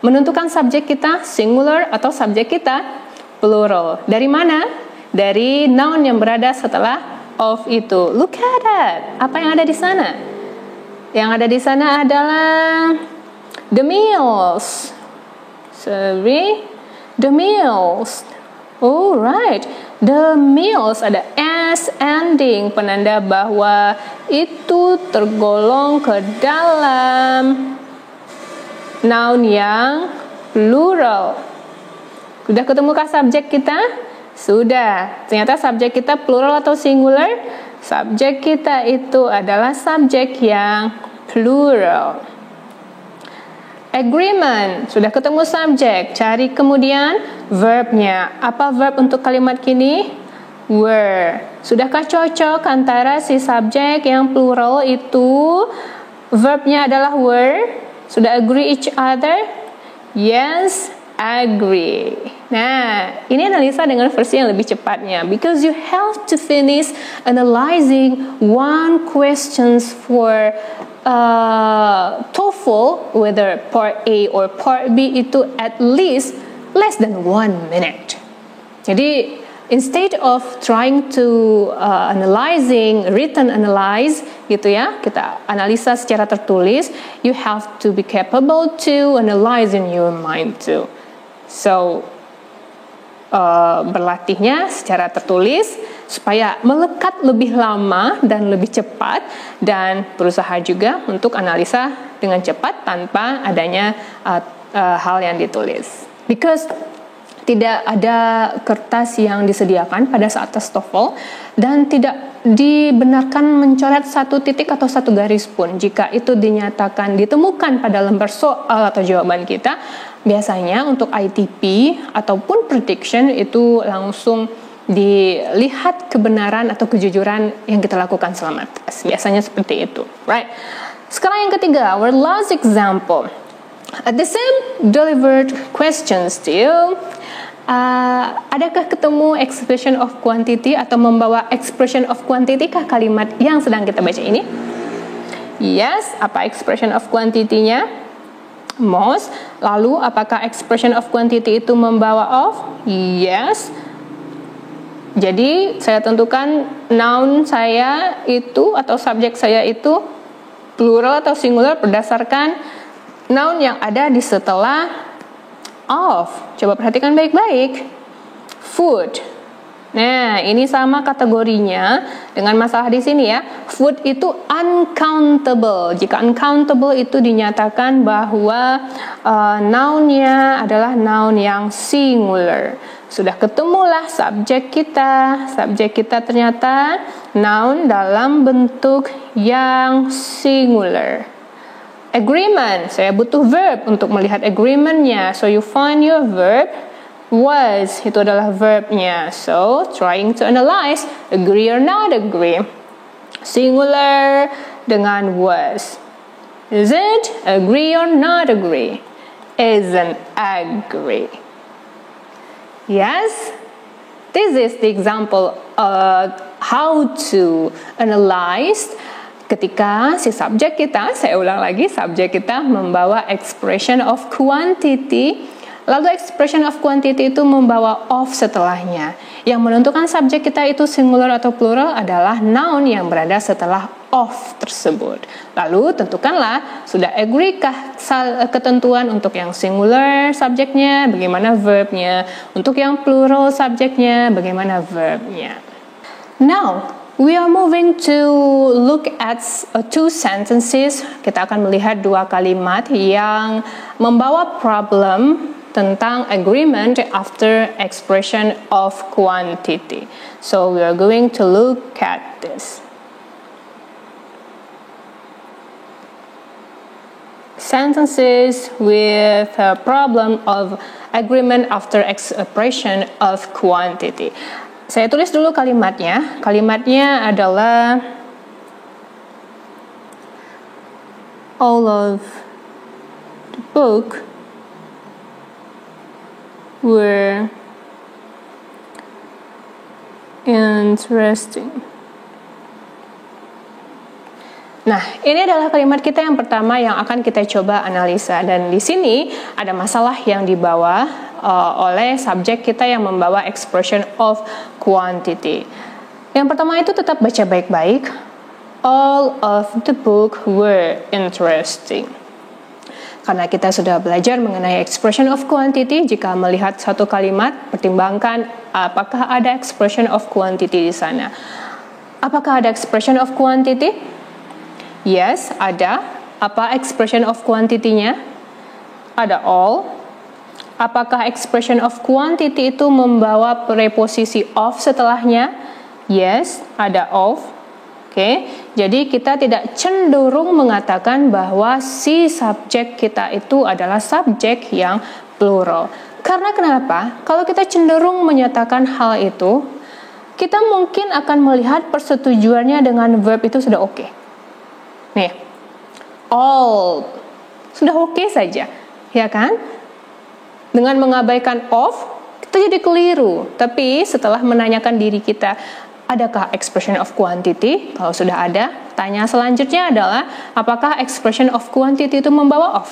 Menentukan subjek kita singular atau subjek kita plural. Dari mana? Dari noun yang berada setelah of itu. Look at that. Apa yang ada di sana? Yang ada di sana adalah the meals. Sorry. The meals. Oh right, the meals ada s ending, penanda bahwa itu tergolong ke dalam noun yang plural. Sudah ketemukah subjek kita? Sudah. Ternyata subjek kita plural atau singular? Subjek kita itu adalah subjek yang plural. Agreement, sudah ketemu subjek, cari kemudian verbnya. Apa verb untuk kalimat kini? Were. Sudahkah cocok antara si subjek yang plural itu verbnya adalah were? Sudah agree each other? Yes, agree. Nah, ini analisa dengan versi yang lebih cepatnya. Because you have to finish analyzing one questions for TOEFL, whether part A or part B itu at least less than 1 minute. Jadi instead of trying to written analyze gitu ya, kita analisa secara tertulis, you have to be capable to analyze in your mind too. So berlatihnya secara tertulis, supaya melekat lebih lama dan lebih cepat, dan berusaha juga untuk analisa dengan cepat tanpa adanya hal yang ditulis. Because tidak ada kertas yang disediakan pada saat tes TOEFL dan tidak dibenarkan mencoret satu titik atau satu garis pun. Jika itu dinyatakan ditemukan pada lembar soal atau jawaban kita, biasanya untuk ITP ataupun prediction itu langsung dilihat kebenaran atau kejujuran yang kita lakukan selama tes. Biasanya seperti itu, right? Sekarang yang ketiga, our last example. At the same delivered question still, adakah ketemu expression of quantity atau membawa expression of quantity kah kalimat yang sedang kita baca ini? Yes, apa expression of quantity-nya? Most. Lalu apakah expression of quantity itu membawa of? Yes. Jadi saya tentukan noun saya itu atau subjek saya itu plural atau singular berdasarkan noun yang ada di setelah of. Coba perhatikan baik-baik. Food. Nah, ini sama kategorinya dengan masalah di sini ya. Food itu uncountable. Jika uncountable itu dinyatakan bahwa noun-nya adalah noun yang singular. Sudah ketemulah subjek kita. Subjek kita ternyata noun dalam bentuk yang singular. Agreement, saya butuh verb untuk melihat agreement-nya. So you find your verb, was, itu adalah verb-nya. So, trying to analyze, agree or not agree. Singular dengan was. Isn't, agree or not agree. Isn't, agree. Yes, this is the example of how to analyze ketika si subjek kita, saya ulang lagi, subjek kita membawa expression of quantity, lalu expression of quantity itu membawa of setelahnya. Yang menentukan subjek kita itu singular atau plural adalah noun yang berada setelah of tersebut. Lalu tentukanlah, sudah agree kah ketentuan untuk yang singular subjeknya, bagaimana verbnya, untuk yang plural subjeknya, bagaimana verbnya. Now, we are moving to look at two sentences. Kita akan melihat dua kalimat yang membawa problem tentang agreement after expression of quantity. So we are going to look at this. Sentences with a problem of agreement after expression of quantity. Saya tulis dulu kalimatnya. Kalimatnya adalah all of the book were interesting. Nah, ini adalah kalimat kita yang pertama yang akan kita coba analisa, dan di sini ada masalah yang dibawa oleh subjek kita yang membawa expression of quantity. Yang pertama itu tetap baca baik-baik. All of the book were interesting. Karena kita sudah belajar mengenai expression of quantity, jika melihat satu kalimat, pertimbangkan apakah ada expression of quantity di sana. Apakah ada expression of quantity? Yes, ada. Apa expression of quantity-nya? Ada all. Apakah expression of quantity itu membawa preposisi of setelahnya? Yes, ada of. Oke, jadi kita tidak cenderung mengatakan bahwa si subjek kita itu adalah subjek yang plural. Karena kenapa? Kalau kita cenderung menyatakan hal itu, kita mungkin akan melihat persetujuannya dengan verb itu sudah oke. Nih, all sudah oke saja, ya kan? Dengan mengabaikan of, kita jadi keliru. Tapi setelah menanyakan diri kita, adakah expression of quantity? Kalau sudah ada, tanya selanjutnya adalah, apakah expression of quantity itu membawa of?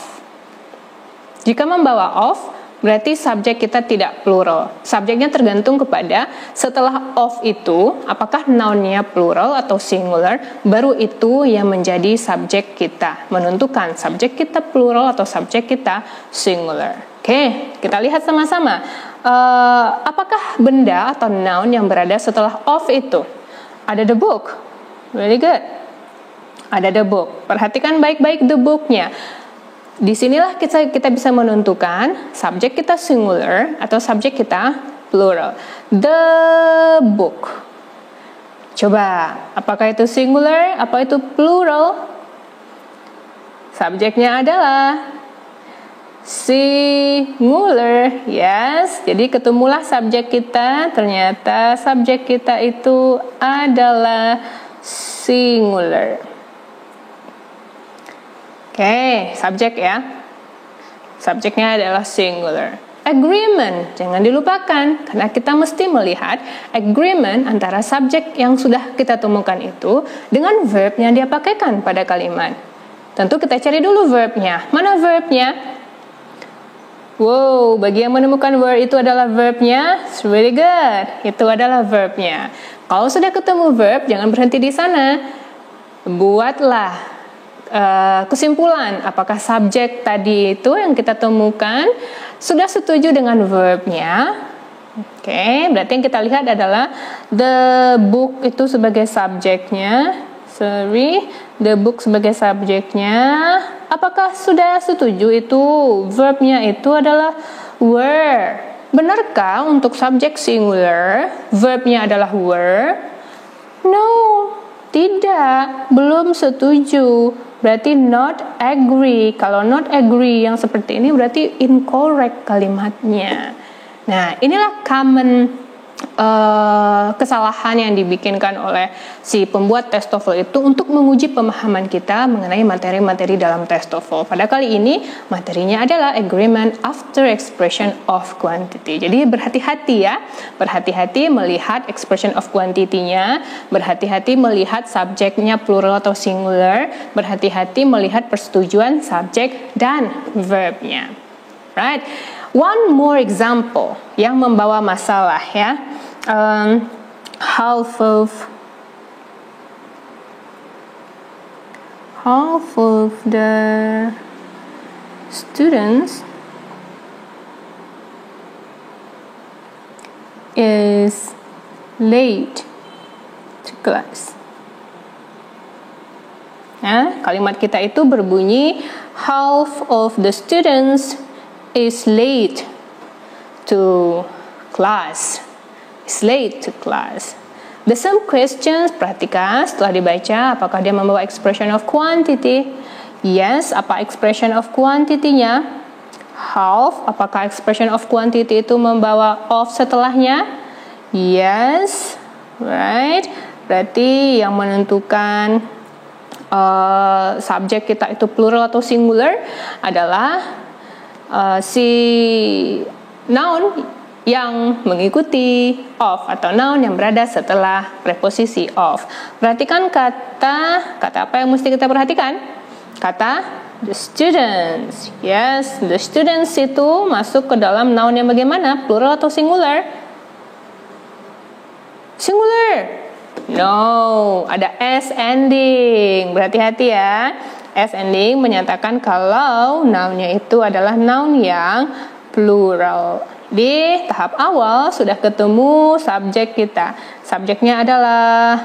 Jika membawa of, berarti subjek kita tidak plural. Subjeknya tergantung kepada setelah of itu, apakah noun-nya plural atau singular, baru itu yang menjadi subjek kita, menentukan subjek kita plural atau subjek kita singular. Oke, kita lihat sama-sama. Apakah benda atau noun yang berada setelah of itu? Ada the book. Very good. Ada the book. Perhatikan baik-baik the book-nya. Disinilah kita bisa menentukan subjek kita singular atau subjek kita plural. The book. Coba, apakah itu singular? Apa itu plural? Subjeknya adalah singular, yes. Jadi ketemulah subjek kita. Ternyata subjek kita itu adalah singular. Oke, subjek ya. Subjeknya adalah singular. Agreement, jangan dilupakan, karena kita mesti melihat agreement antara subjek yang sudah kita temukan itu dengan verb yang dia pakaikan pada kalimat. Tentu kita cari dulu verbnya. Mana verbnya? Wow, bagi yang menemukan word itu adalah verbnya, it's really good. Itu adalah verbnya. Kalau sudah ketemu verb, jangan berhenti di sana. Buatlah kesimpulan. Apakah subjek tadi itu yang kita temukan sudah setuju dengan verbnya? Oke, berarti yang kita lihat adalah the book itu sebagai subjeknya. The book sebagai subjeknya. Apakah sudah setuju itu verbnya itu adalah were? Benarkah untuk subjek singular verbnya adalah were? No, tidak, belum setuju. Berarti not agree. Kalau not agree yang seperti ini berarti incorrect kalimatnya. Nah, inilah common kesalahan yang dibikinkan oleh si pembuat tes TOEFL itu untuk menguji pemahaman kita mengenai materi-materi dalam tes TOEFL. Pada kali ini materinya adalah agreement after expression of quantity. Jadi berhati-hati ya, berhati-hati melihat expression of quantity-nya, berhati-hati melihat subjeknya plural atau singular, berhati-hati melihat persetujuan subjek dan verbnya. Right? One more example yang membawa masalah ya. Half of the students is late to class. Ya, kalimat kita itu berbunyi half of the students is late to class. Is late to class. The same questions, perhatikan setelah dibaca apakah dia membawa expression of quantity. Yes, apa expression of quantity-nya? Half, apakah expression of quantity itu membawa of setelahnya? Yes, right. Berarti yang menentukan subjek kita itu plural atau singular adalah si noun yang mengikuti of atau noun yang berada setelah preposisi of. Perhatikan kata apa yang mesti kita perhatikan? Kata the students. Yes, the students itu masuk ke dalam noun yang bagaimana? Plural atau singular? Singular. No, ada s ending. Berhati-hati ya. S ending menyatakan kalau noun-nya itu adalah noun yang plural. Di tahap awal sudah ketemu subjek kita. Subjeknya adalah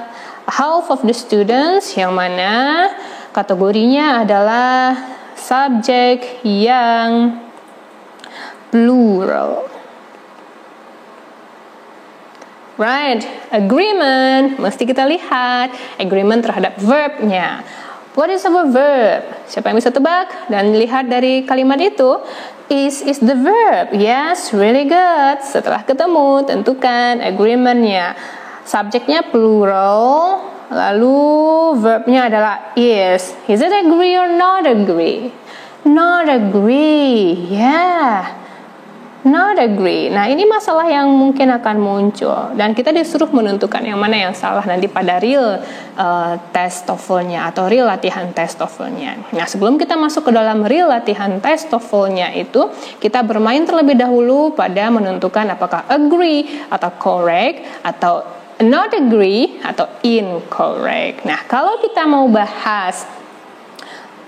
half of the students, yang mana kategorinya adalah subjek yang plural. Right, agreement, mesti kita lihat agreement terhadap verbnya. What is our verb? Siapa yang bisa tebak? Dan lihat dari kalimat itu, is the verb. Yes, really good. Setelah ketemu, tentukan agreement-nya. Subjeknya plural, lalu verbnya adalah is. Is it agree or not agree? Not agree. Yeah. Not agree. Nah, ini masalah yang mungkin akan muncul dan kita disuruh menentukan yang mana yang salah nanti pada real tes TOEFL-nya atau real latihan tes TOEFL-nya. Nah, sebelum kita masuk ke dalam real latihan tes TOEFL-nya itu, kita bermain terlebih dahulu pada menentukan apakah agree atau correct atau not agree atau incorrect. Nah, kalau kita mau bahas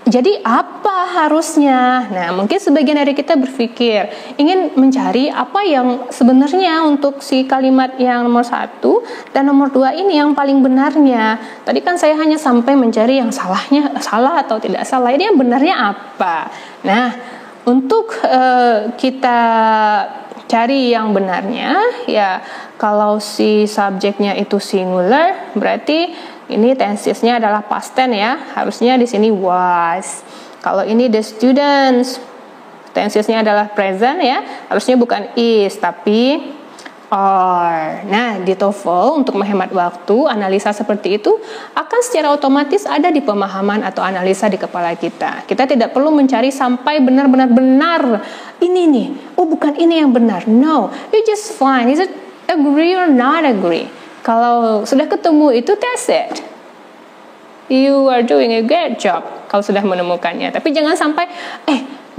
Jadi apa harusnya? Nah, mungkin sebagian dari kita berpikir ingin mencari apa yang sebenarnya untuk si kalimat yang nomor 1 dan nomor 2 ini yang paling benarnya. Tadi kan saya hanya sampai mencari yang salahnya, salah atau tidak salah. Ini yang benarnya apa? Nah, untuk kita cari yang benarnya, ya kalau si subjeknya itu singular, berarti ini tensesnya adalah past tense ya. Harusnya di sini was. Kalau ini the students, tensesnya adalah present ya. Harusnya bukan is tapi are. Nah, di TOEFL untuk menghemat waktu, analisa seperti itu akan secara otomatis ada di pemahaman atau analisa di kepala kita. Kita tidak perlu mencari sampai benar-benar benar. Ini nih, oh bukan ini yang benar. No, you just find, is it agree or not agree? Kalau sudah ketemu itu, that's it. You are doing a great job kalau sudah menemukannya. Tapi jangan sampai,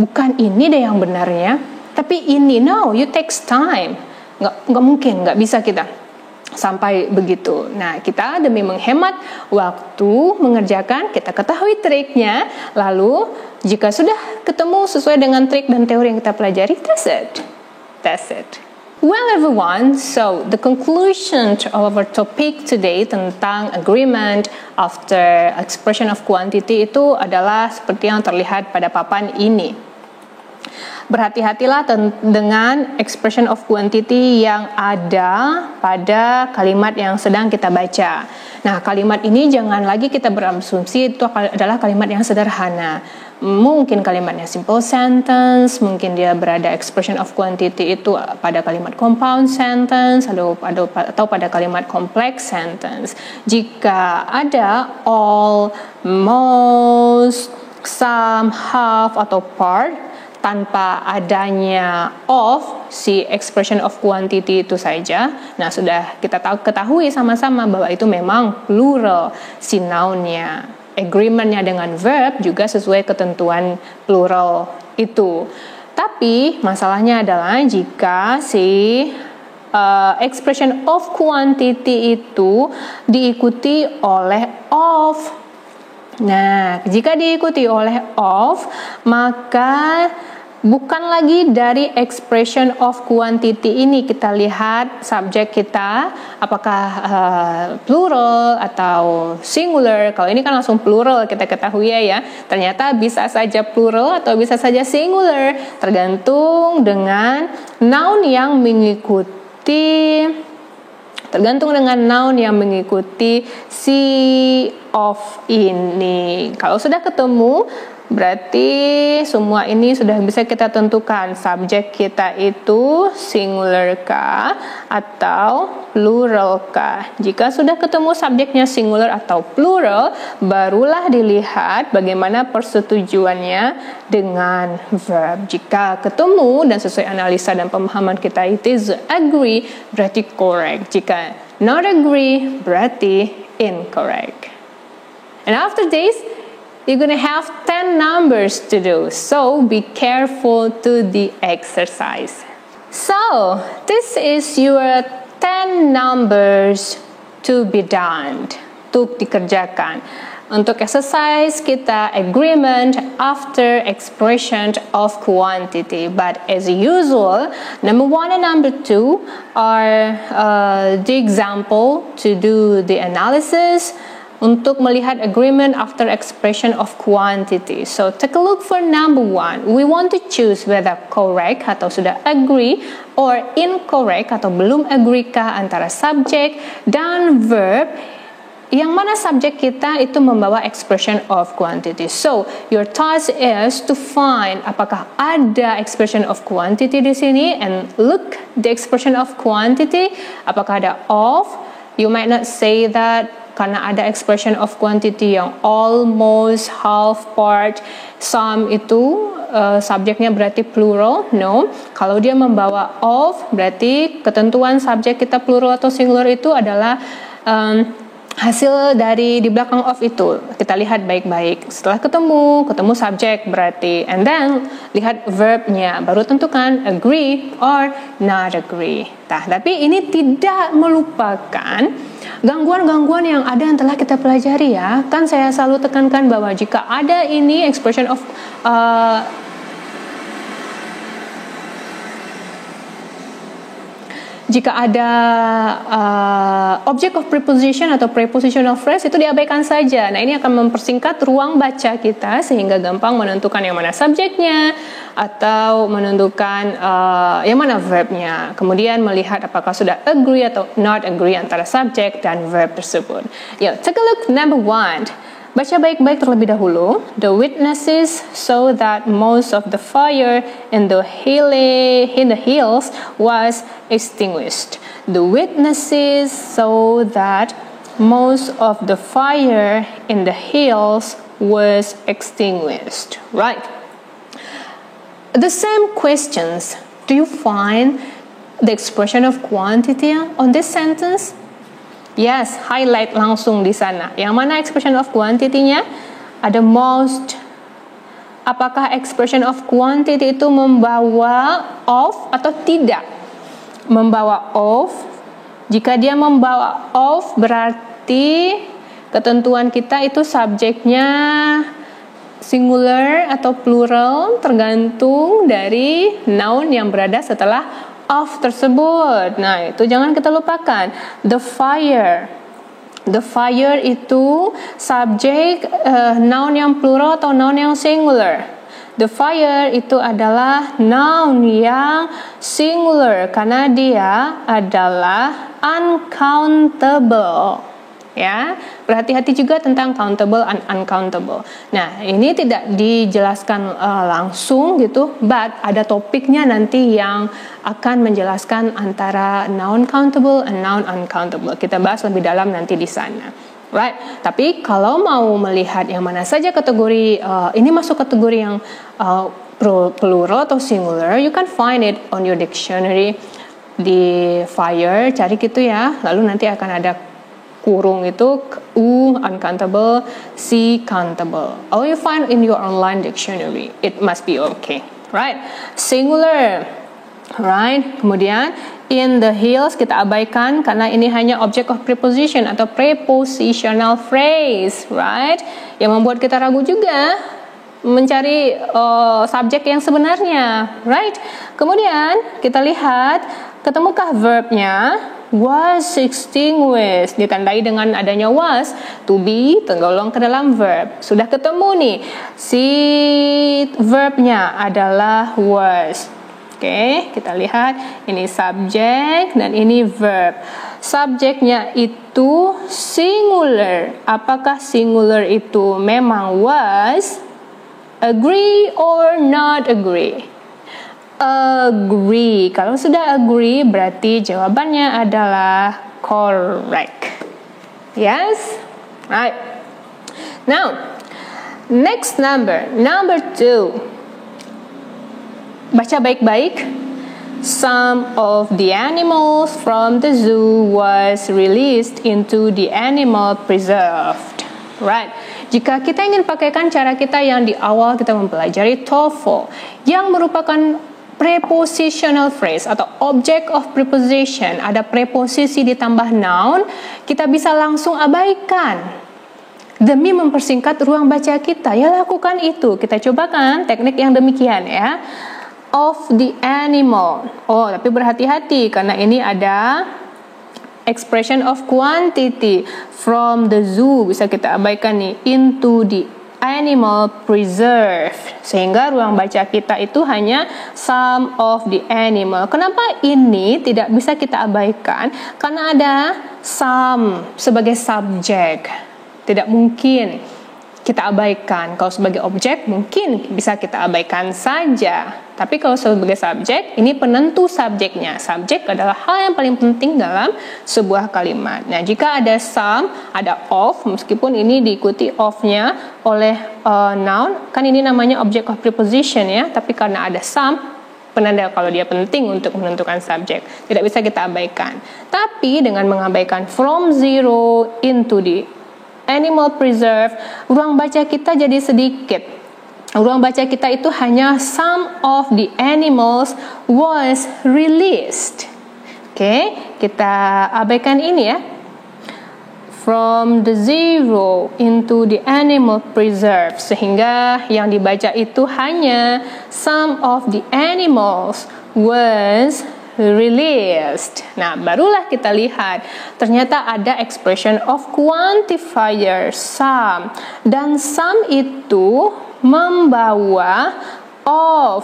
bukan ini deh yang benarnya, tapi ini. No, you takes time. Nggak mungkin, nggak bisa kita sampai begitu. Nah, kita demi menghemat waktu mengerjakan, kita ketahui triknya. Lalu, jika sudah ketemu sesuai dengan trik dan teori yang kita pelajari, that's it. That's it. Well everyone, so the conclusion of our topic today tentang agreement after expression of quantity itu adalah seperti yang terlihat pada papan ini. Berhati-hatilah dengan expression of quantity yang ada pada kalimat yang sedang kita baca. Nah, kalimat ini jangan lagi kita berasumsi itu adalah kalimat yang sederhana. Mungkin kalimatnya simple sentence, mungkin dia berada expression of quantity itu pada kalimat compound sentence atau pada kalimat complex sentence. Jika ada all, most, some, half atau part tanpa adanya of si expression of quantity itu saja, nah sudah kita ketahui sama-sama bahwa itu memang plural si noun-nya. Agreement-nya dengan verb juga sesuai ketentuan plural itu. Tapi masalahnya adalah jika si expression of quantity itu diikuti oleh of. Nah, jika diikuti oleh of, maka bukan lagi dari expression of quantity ini kita lihat subjek kita apakah plural atau singular. Kalau ini kan langsung plural, kita ketahui ya. Ternyata bisa saja plural atau bisa saja singular, tergantung dengan noun yang mengikuti si of ini. Kalau sudah ketemu, berarti semua ini sudah bisa kita tentukan subjek kita itu singular kah atau plural kah. Jika sudah ketemu subjeknya singular atau plural, barulah dilihat bagaimana persetujuannya dengan verb. Jika ketemu dan sesuai analisa dan pemahaman kita itu agree, berarti correct. Jika not agree, berarti incorrect. And after this, you're gonna have 10 numbers to do. So be careful to the exercise. So this is your 10 numbers to be done. Untuk dikerjakan. Untuk exercise kita agreement after expression of quantity. But as usual, number 1 and number 2 are the example to do the analysis. Untuk melihat agreement after expression of quantity. So take a look for number 1. We want to choose whether correct atau sudah agree or incorrect atau belum agree kah antara subjek dan verb. Yang mana subjek kita itu membawa expression of quantity. So your task is to find apakah ada expression of quantity di sini and look the expression of quantity. Apakah ada of? You might not say that karena ada expression of quantity yang almost, half, part, some itu subjeknya berarti plural. No, kalau dia membawa of berarti ketentuan subjek kita plural atau singular itu adalah hasil dari di belakang of itu. Kita lihat baik-baik. Setelah ketemu subjek berarti, and then lihat verbnya, baru tentukan agree or not agree. Nah, tapi ini tidak melupakan Gangguan-gangguan yang ada yang telah kita pelajari ya. Kan saya selalu tekankan bahwa jika ada ini expression of jika ada object of preposition atau prepositional phrase itu diabaikan saja. Nah, ini akan mempersingkat ruang baca kita sehingga gampang menentukan yang mana subjeknya atau menentukan yang mana verbnya. Kemudian melihat apakah sudah agree atau not agree antara subjek dan verb tersebut. Yuk, take a look number 1. Baca baik-baik terlebih dahulu. The witnesses saw that most of the fire in the hills was extinguished. The witnesses saw that most of the fire in the hills was extinguished. Right. The same questions. Do you find the expression of quantity on this sentence? Yes, highlight langsung di sana. Yang mana expression of quantity-nya? Ada most. Apakah expression of quantity itu membawa of atau tidak? Membawa of. Jika dia membawa of, berarti ketentuan kita itu subjeknya singular atau plural, tergantung dari noun yang berada setelah of tersebut. Nah, itu jangan kita lupakan. The fire. The fire itu subjek noun yang plural atau noun yang singular. The fire itu adalah noun yang singular karena dia adalah uncountable. Ya, berhati-hati juga tentang countable and uncountable. Nah, ini tidak dijelaskan langsung gitu, but ada topiknya nanti yang akan menjelaskan antara noun countable and noun uncountable. Kita bahas lebih dalam nanti di sana. Right? Tapi kalau mau melihat yang mana saja kategori ini masuk kategori yang plural atau singular, you can find it on your dictionary di fire, cari gitu ya. Lalu nanti akan ada kurung itu uncountable, C countable. All you find in your online dictionary, it must be okay, right? Singular, right? Kemudian in the hills kita abaikan karena ini hanya object of preposition atau prepositional phrase, right? Yang membuat kita ragu juga mencari subjek yang sebenarnya, right? Kemudian kita lihat, ketemukah verbnya? Was extinguished, ditandai dengan adanya was, to be tergolong ke dalam verb. Sudah ketemu nih, si verbnya adalah was. Oke, kita lihat ini subjek dan ini verb. Subjeknya itu singular. Apakah singular itu memang was? Agree or not agree? Agree. Kalau sudah agree berarti jawabannya adalah correct. Yes? Right. Now, next number 2. Baca baik-baik. Some of the animals from the zoo was released into the animal preserved. Right. Jika kita ingin pakaikan cara kita yang di awal kita mempelajari TOEFL yang merupakan prepositional phrase atau object of preposition, ada preposisi ditambah noun, kita bisa langsung abaikan demi mempersingkat ruang baca kita. Ya, lakukan itu. Kita cobakan teknik yang demikian ya. Of the animal. Oh, tapi berhati-hati karena ini ada expression of quantity. From the zoo bisa kita abaikan nih, into the animal preserved, sehingga ruang baca kita itu hanya some of the animal. Kenapa ini tidak bisa kita abaikan? Karena ada some sebagai subjek, tidak mungkin kita abaikan. Kalau sebagai objek mungkin bisa kita abaikan saja, tapi kalau sebagai subjek, ini penentu subjeknya. Subjek adalah hal yang paling penting dalam sebuah kalimat. Nah, jika ada some, ada of, meskipun ini diikuti of-nya oleh noun, kan ini namanya object of preposition ya, tapi karena ada some, penanda kalau dia penting untuk menentukan subjek, tidak bisa kita abaikan. Tapi dengan mengabaikan from zero into the animal preserve, ruang baca kita jadi sedikit. Ruang baca kita itu hanya some of the animals was released. Oke, kita abaikan ini ya. from the zero into the animal preserve, sehingga yang dibaca itu hanya some of the animals was released. Nah, barulah kita lihat ternyata ada expression of quantifier some, dan some itu membawa of.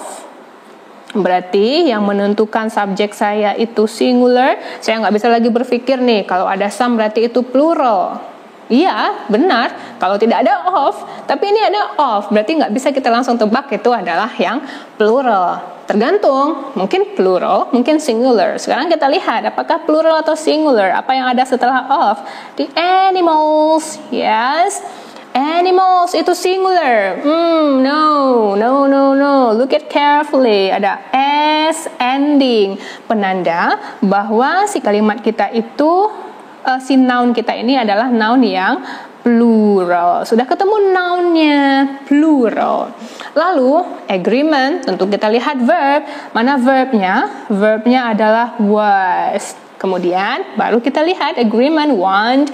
Berarti yang menentukan subjek saya itu singular. Saya nggak bisa lagi berpikir nih, kalau ada some berarti itu plural. Iya, benar. Kalau tidak ada of, tapi ini ada of, berarti nggak bisa kita langsung tebak itu adalah yang plural. Tergantung, mungkin plural, mungkin singular. Sekarang kita lihat apakah plural atau singular. Apa yang ada setelah of? The animals, yes. Animals itu singular. No. Look at carefully. Ada s ending, penanda bahwa si kalimat kita itu, si noun kita ini adalah noun yang plural. Sudah ketemu nounnya plural. Lalu agreement, tentu kita lihat verb. Mana verbnya? Verbnya adalah was. Kemudian baru kita lihat agreement, want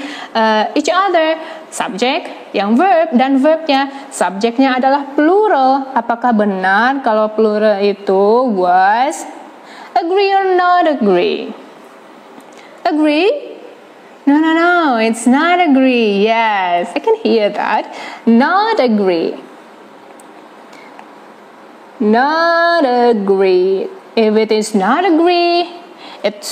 each other. Subjek yang verb dan verbnya. Subjeknya adalah plural. Apakah benar kalau plural itu was? Agree or not agree? Agree? No, it's not agree. Yes, I can hear that. Not agree. Not agree. If it is not agree, it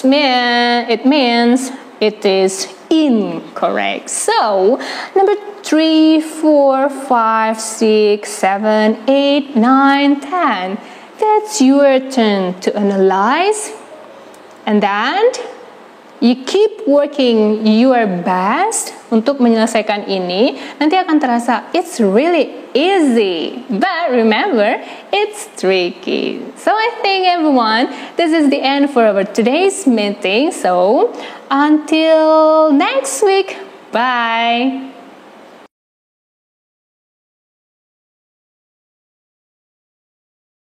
means it is incorrect. So, number 3, 4, 5, 6, 7, 8, 9, 10. That's your turn to analyze. And then you keep working your best untuk menyelesaikan ini. Nanti akan terasa it's really easy. But remember, it's tricky. So I think everyone, this is the end for our today's meeting. So until next week, bye.